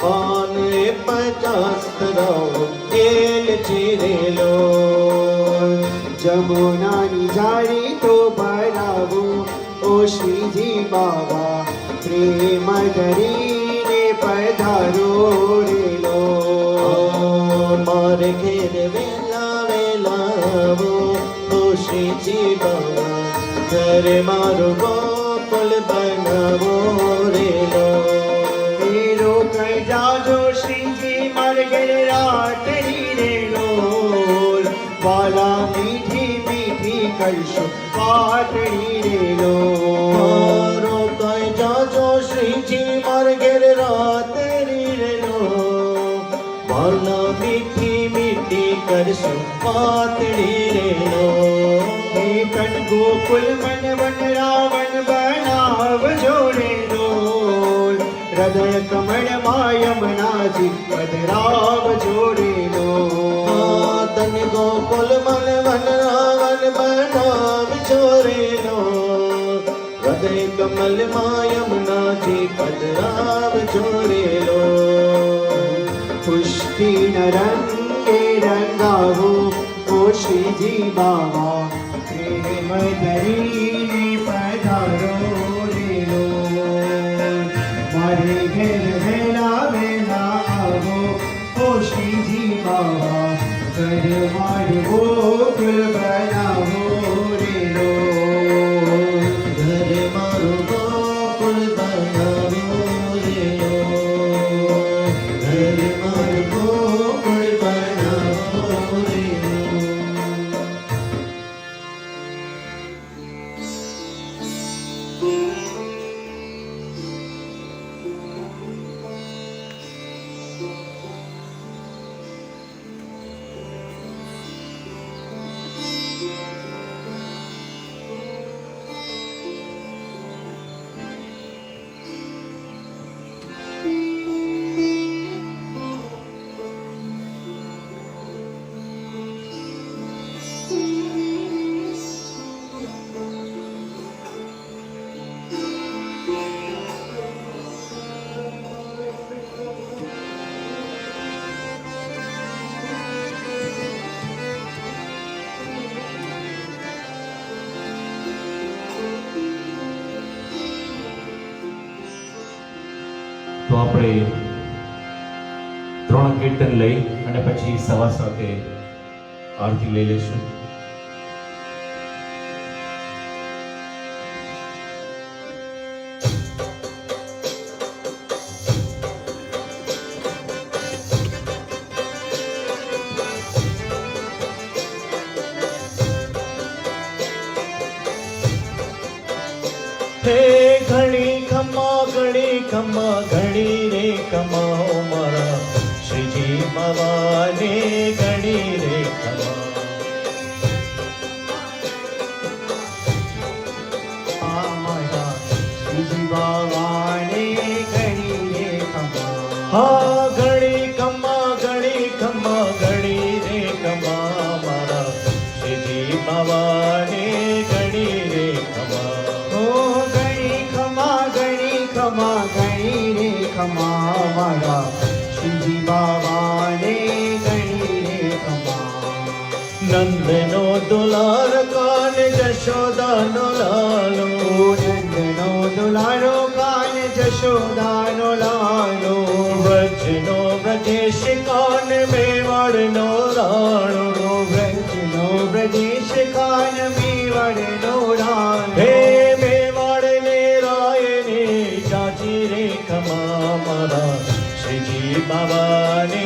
50 ધરાવો તેલ ચીરે લો. જમુનાની જાળી તો ભરાવો ઓ શ્રીજી બાવા. પ્રેમ ધરીને પધારો રે લો. મારે ઘેર વેલા વેલા આવો ઓ શ્રીજી બાવા. ઘરે મારું ગોકુળ બનાવો રે લો. મેરો કઈ જાજો શ્રીજી મારે ઘેર રાતડી રે લો. વાલા મીઠી મીઠી કરશો પાતળી રે લો. મારો કઈ જાજો શ્રીજી મારે ઘેર રાતડી રે લો. વાલા મીઠી મીઠી કરશું પાતળી રે લો. હે કન ગોકુલ મન વન રાવણ બનાવજો રે લો. હૃદય કમળ માં યમુનાજી પધરાવજો રે લો. તન ગોકુલ મન વન રાવણ બનાવજો રે લો. હૃદય કમલ માં યમુનાજી પધરાવજો રે લો. પુષ્ટિન રંગે રંગાવો ઓ શ્રીજી બાવા. પ્રેમ ધરીને પધારો રે લો. મારે ઘેર વહેલા વહેલા આવો ઓ શ્રીજી બાવા. ઘર મારું ગોકુળ બનાવો રે લો. ઘરે મારું ગોકુળ બનાવો રે લો. ઘરે મારું ગોકુળ બનાવો રે લો. તો આપણે 3 કીર્તન લઈ અને પછી સવા સાથે આરતી લઈ લઈશું. હે ઘણી ખમ્મા ઘણી રે કમાઓ મારા શ્રીજી બાવાને ઘણી રે ખમા. મારા શ્રીજી બાવાને ઘણી રે ખમા. હા ઘણી ખમ્મા ઘણી રે કમા મારા શ્રીજી બાવાને ઘણી રે ખમા. ઓ ઘણી ખમા ઘણી રે ખમા. મારા શ્રીજી બાવાને ઘણી રે ખમા. નંદનો દુલાર કાન જશોદાનો લાલો. નંદનો દુલારો કાન જશોદાનો લાલો. વ્રજનો વ્રજેશ કાન મેવાડનો રાણો. વ્રજનો બ્રજેશ કાન મેવાડનો રાણો. હે મેવાડને રાયને ચાચી રે ખમા મારા શ્રીજી બાબાને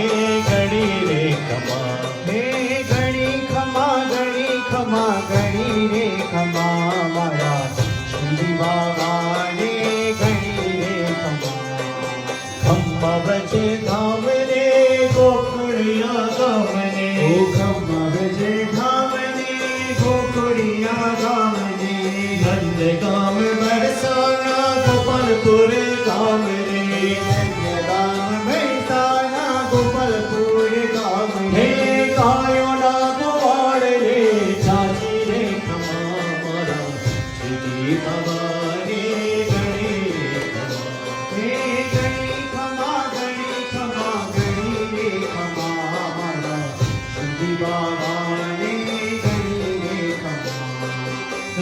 ઘડી રે ખમા હે ઘણી ખમા ઘણી ખમા ઘણી રે ખમા મારા શ્રી બાબાને ઘણી રે ખમા ખમ્મા વજે ધામ રે ગોકુળિયા ગામ ને ઓ ખમા વજે ધામ ને ગોકુળિયા ગામ ને નંદ ગામ બરસાના ગોપાલપુર ગામ રે ગામ મહેસાણા ગોપાલપુર ગામ હે ને કાયોના ગોવાળ રે ચાચી રે ખમા મારા શ્રીજી બાબાને ઘડી રે ખમા હે ઘણી ખમા ઘણી ખમા ઘણી રે ખમા મારા શ્રી બાબાને ઘણી રે ખમા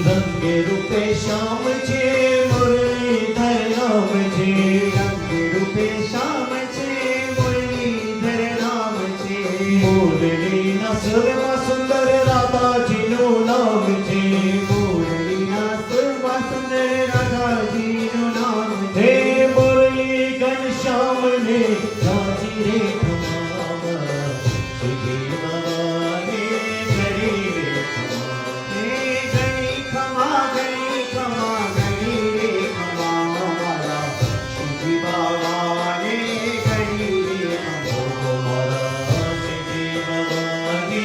રંગે રૂપે શ્યામ છે મુરલીધર નામ છે રંગ રૂપે શ્યામ છે મુરલીધર નામ છે મુરલીના સુરમાં સુંદર રાધાજીનું નામ છે મુરલીના સુરમાં સુંદર રાધાજીનું નામ હે છે મુરલી ઘનશ્યામ ને રાજી રે ખમા મારા શ્રીજી બાબાને ઘડી રે ખમા હે ઘણી ખમા ઘણી ખમા ઘણી રે ખમા મારા શ્રી બાબાને ઘણી રે ખમા મારા શ્રીજી બાબાને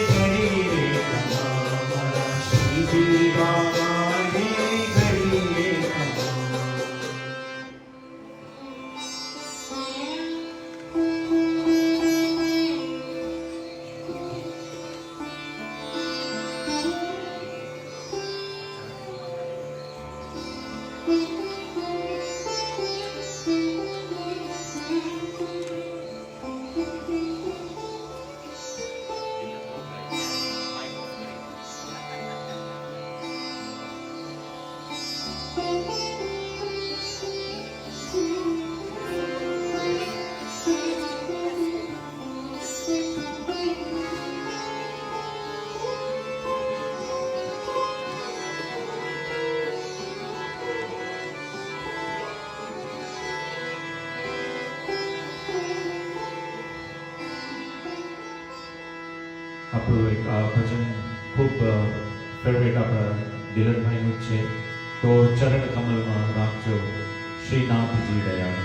ઘડી રે ખમા મારા શ્રી બાબાને ઘણી રે ખમા આપણું એક આ ભજન ખૂબ ફેવરેટ આપણા દિલનભાઈનું જ છે તો ચરણ કમલમાં રાખજો શ્રીનાથજી દયાળ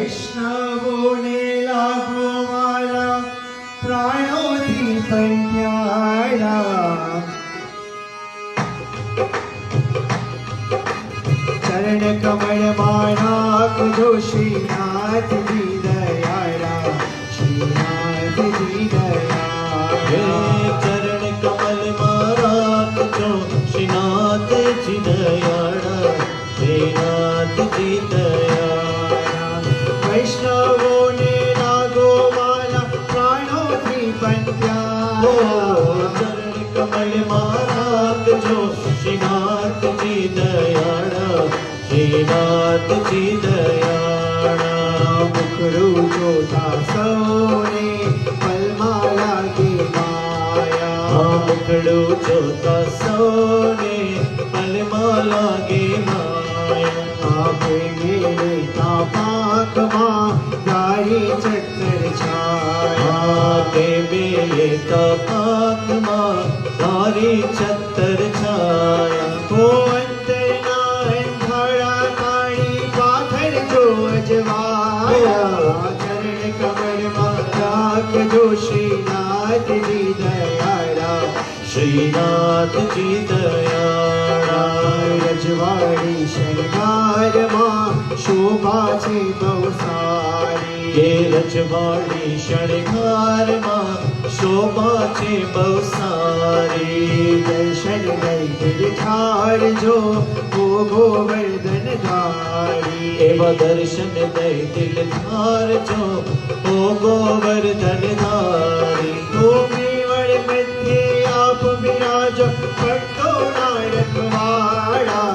વૈષ્ણવોને લાગો મારા પ્રાણોથી પંચાળા ચરણ કમળમાં રાખજો શ્રીનાથજી દયાળા શ્રીનાથજી હે દયાળા ચરણ કમલમાં રાખજો શ્રીનાથજી દયાળ શ્રીનાથજી દયાળ વૈષ્ણવોને લાગો મારા પ્રાણોથી ઓ પંચાળા ચરણ કમલમાં રાખજો શ્રીનાથજી દયાળ શ્રીનાથજી દયાળ મુખડું જોતા સૌને પલમાં લાગે માયા મુખડું જોતા સૌને પલમાં લાગે માયા આપે મેળતા પાકમાં ગારી ચક્કર છાયા દેવે તપાકમાં તારી છત્તર છાયા ઓ અંતરના અંધારા કાળી પાથર જો અજવાયા ચરણ કમળમાં રાખજો શ્રીનાથજી દયાળા શ્રીનાથજી દયાળા રજવાડી શણગારમાં શોભા છે બહુ સારી એ રજવાડી શણગારમાં શોભા છે બહુ સારી દર્શન દઈ દિલ ઠારજો ઓ ગોવર્ધન ધારી એવા દર્શન દઈ દિલ ધારજો ઓ ગોવર્ધન ધારી તો મેવડ મધ્યે આપ બિરાજો પટોળા રખવાડા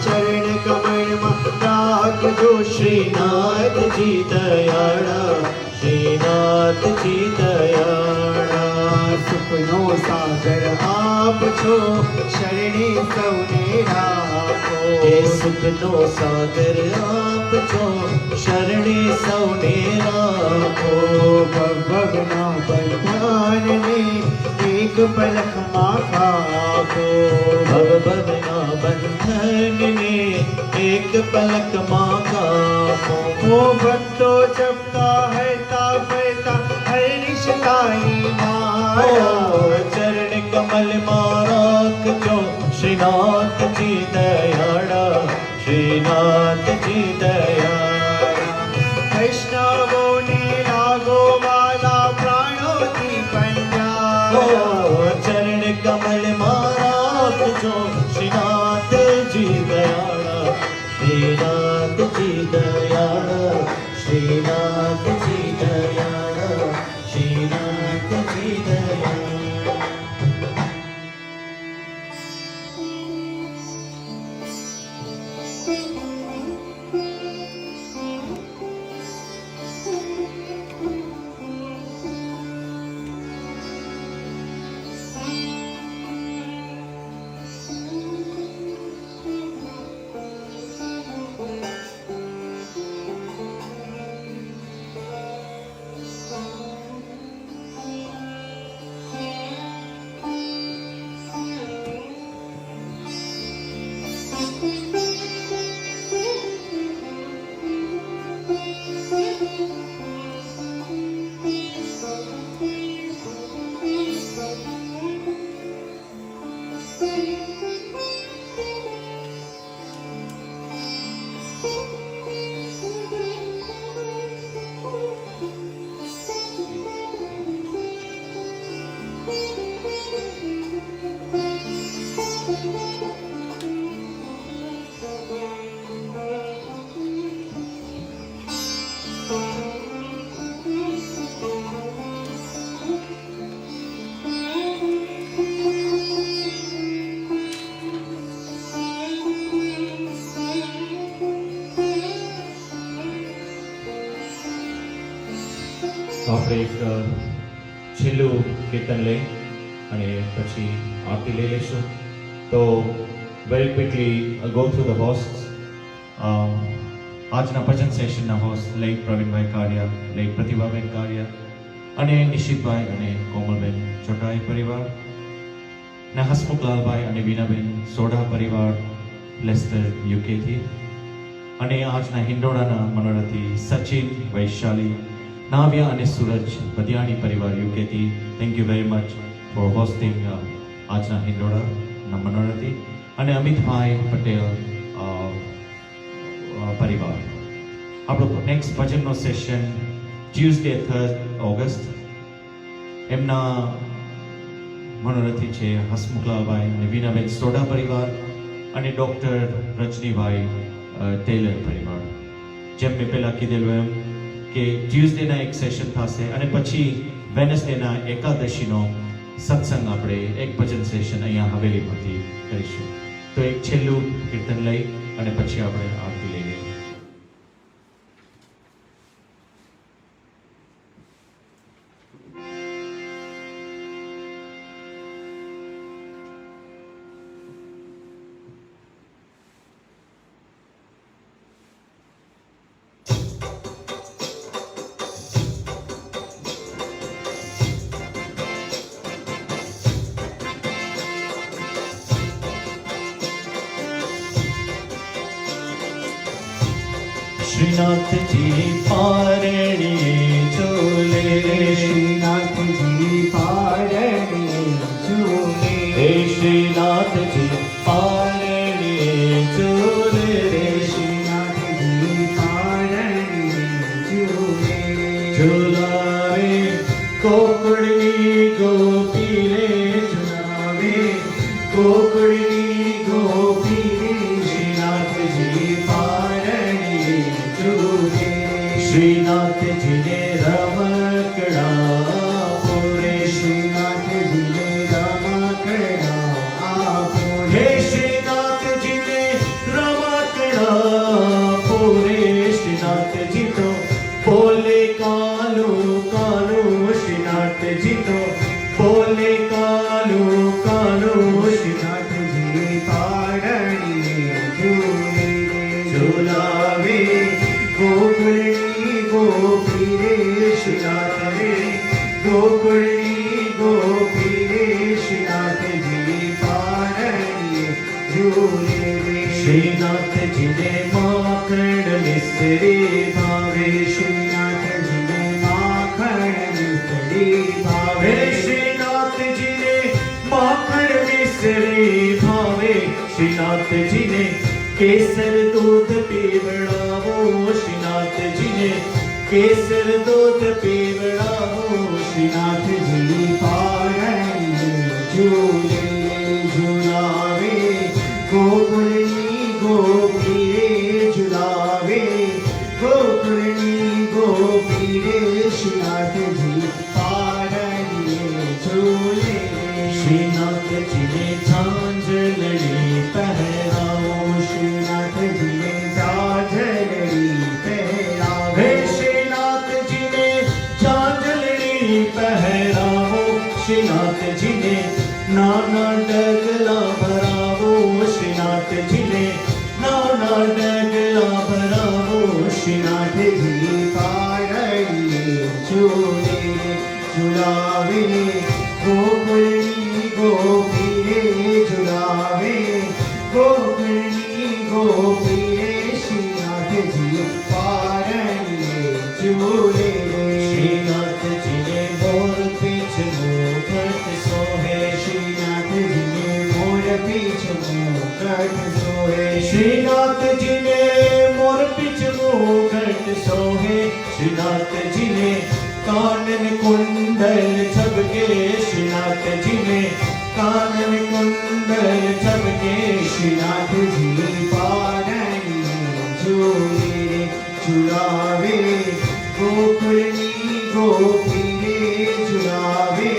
ચરણ કમળમાં રાખજો શ્રીનાથજી દયાળા શ્રીનાથજી દયાળા સુખ સુખનો સાગર આપ છો શરણે સૌને રાખો હે સુખનો સાગર આપ છો શરણે સૌને રાખો ભવના બંધનને એક પલકમાં કાપો ભવ ભવના બંધનને એક પલકમાં કાપો ઓ ભક્તો જપતા હરતા ફરતા હરીશ તારી માયા ચરણ કમલ માં રાખજો શ્રીનાથજી દયાળા શ્રીનાથજી દયાળા વૈષ્ણવોને લાગો વાલા પ્રાણોથી પંજા ચરણ કમલ માં રાખજો શ્રીનાથજી દયાળા શ્રીનાથજી દયાળા શ્રીનાથજી દયાળા શ્રીનાથજી દયાળા તો આપણે એક છેલ્લું કીર્તન લઈ અને પછી આરતી લઈ લઈશું તો very quickly go through the host આજના ભજન સેશનના હોસ્ટ લઈ પ્રવીણભાઈ કારિયા લઈ પ્રતિભાબેન કારિયા અને નિશિતભાઈ અને કોમલબેન ચોટાઈ પરિવાર ને હસમુખલાલભાઈ અને વીણાબેન સોઢા પરિવાર લેસ્ટર યુકેથી અને આજના હિંડોળાના મનોરથી સચિન વૈશાલી નાવ્યા અને સૂરજ બદિયાણી પરિવાર યુકેથી thank you very much for hosting આજના હિંડોળાના મનોરથી અને અમિતભાઈ પટેલ પરિવાર આપણો નેક્સ્ટ ભજનનો સેશન ટ્યુઝડે 3 ઓગસ્ટ એમના મનોરથી છે હસમુખલાલભાઈ અને વીણાબેન સોઢા પરિવાર અને ડૉક્ટર રજનીભાઈ ટેલર પરિવાર જેમ મેં પહેલાં કીધેલું એમ કે ટ્યુઝડેના એક સેશન થશે અને પછી વેનસડેના એકાદશીનો સત્સંગ આપણે એક ભજન સેશન અહીંયા હવેલીમાંથી કરીશું તો એક છેલ્લું કીર્તન લઈ અને પછી આપણે આરતી લઈ લઈએ श्रीनाथजी पारणी झूले શ્રીનાથજી પારણે ઝૂલે हे श्रीनाथजी पारणी झूले શ્રીનાથજી પારણે ઝૂલે झूलावे कोकड़ी गोपी रे ઝુલાવે કોકડની ગોપી રે श्रीनाथजी પારણે ઝૂલે श्रीनाथजी ने रमकड़ा पूरे શ્રીનાથજીને રમકડા આપો हे श्री श्रीनाथ रे गोकुळनी गोपी रे श्रीनाथ जी पारणी झूले रे श्रीनाथ जी ने माखण मिसरी भावे श्रीनाथ जी ने माखण मिसरी भावे श्रीनाथ जी ने माखण मिसरी भावे श्रीनाथ जी ने केसर दूध पीवड़ावो श्रीनाथ जी ने केसर दूध पीवड़ावो श्रीनाथ जी पारणी झूले झुलावे गोकुलनी गोपी रे झुलावे गोकुलनी गोपी रे श्रीनाथ जी पारणी झूले श्रीनाथ जी ने झांझलड़ी पहराओ श्रीनाथ जी ने झांझलड़ी पहरावे श्रीनाथ जी ने झांझलड़ी पहराओ श्रीनाथ जी ने नाना डगला भरावो श्रीनाथ जी ने नाना डगला भरावो श्रीनाथ जी पारणी झूले झुलावे गोकुलनी गोपी रे झुलावे गोकुलनी गोपी रे श्रीनाथ जी पारणी झूले श्रीनाथ जी ने मोर पीछ मुखट सोहे श्रीनाथ जी ने मोर पीछ मुखट सोहे श्रीनाथ जी ने मोर पीछ मुखट सोहे श्रीनाथ जी ने कानन कुंडल छबके श्रीनाथ जी ने कानन कुंडल छबके श्रीनाथ जी पारणी झूले झुलावे गोकुलनी गोपी रे झुलावे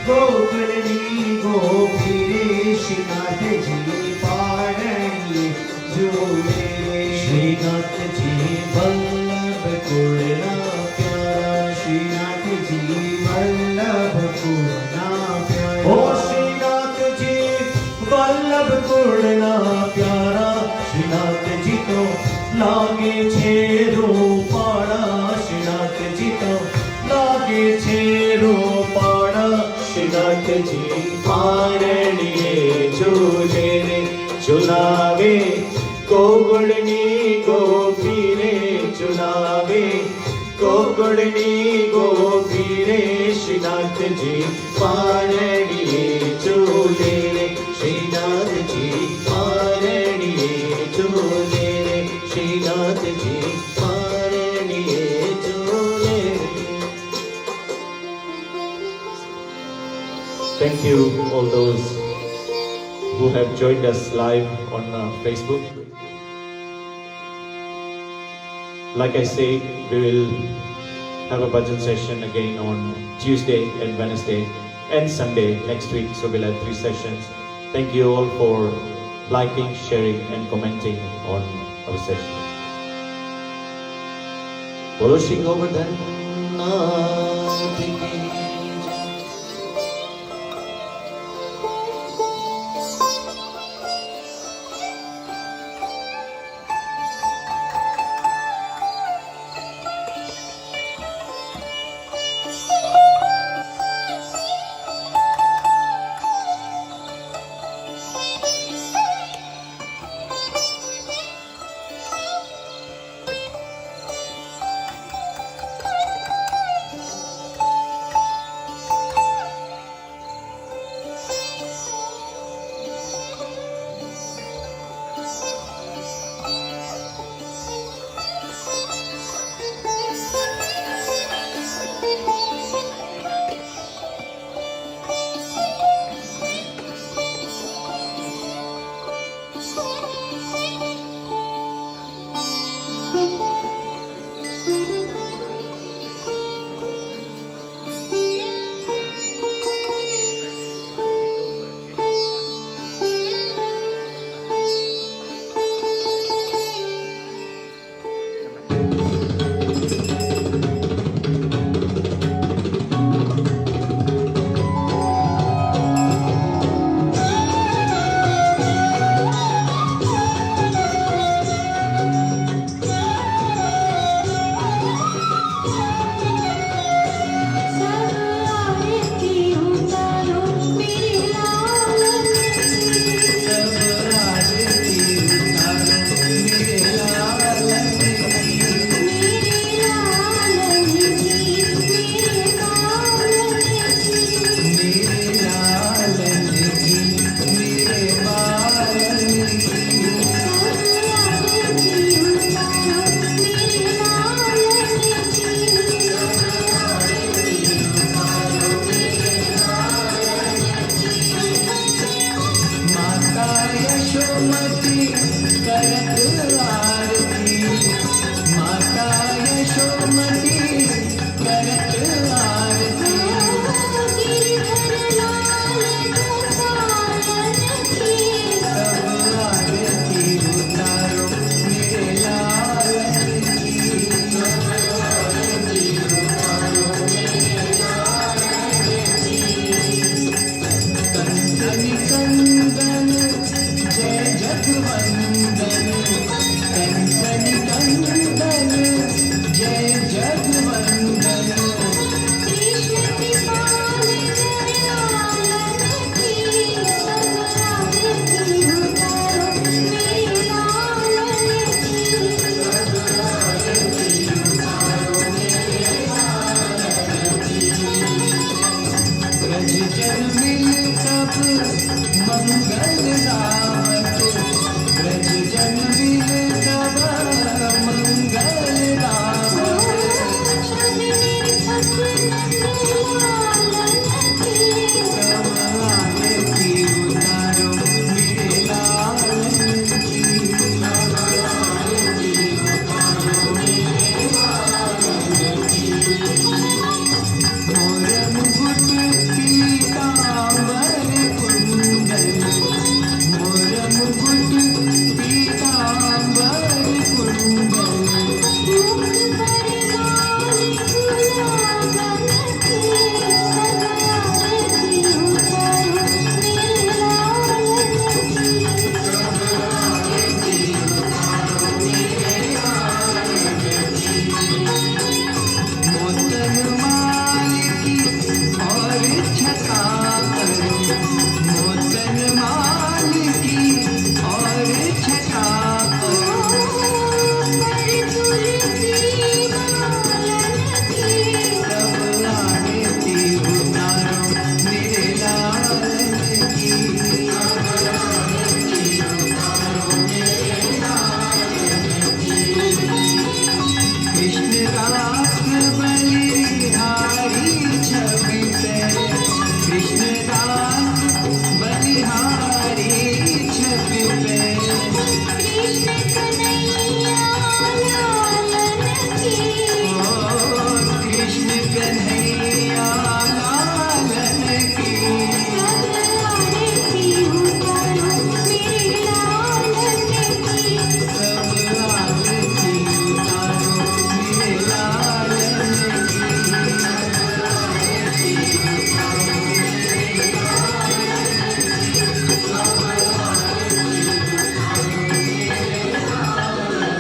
गोकुलनी गोपी रे श्रीनाथ जी पारणी झूले श्रीनाथ जी वल्लभ कुड़ना प्यारा श्रीनाथ जी वल्लभ पूर्णा प्यारा ओ श्रीनाथ जी वल्लभ कुड़ना प्यारा श्रीनाथ जी तो लागे छेरो पाड़ा श्रीनाथ जी तो लागे छेरो पाड़ा श्रीनाथ जी पारणिये झूले रे झुलावे गोकुलनी गोपी रे झुलावे गोकुलनी गोपी रे श्रीनाथ जी पारणिये झूले रे श्रीनाथ जी पारणिये झूले रे श्रीनाथ जी पारणिये झूले Thank you all those who have joined us live on Facebook. Like I said, we will have a bhajan session again on Tuesday and Wednesday and Sunday next week. So we'll have 3 sessions. Thank you all for liking, sharing and commenting on our session. Bolo Shri Govardhan Nath ki jai. Mangal Ramat Braj जन बिन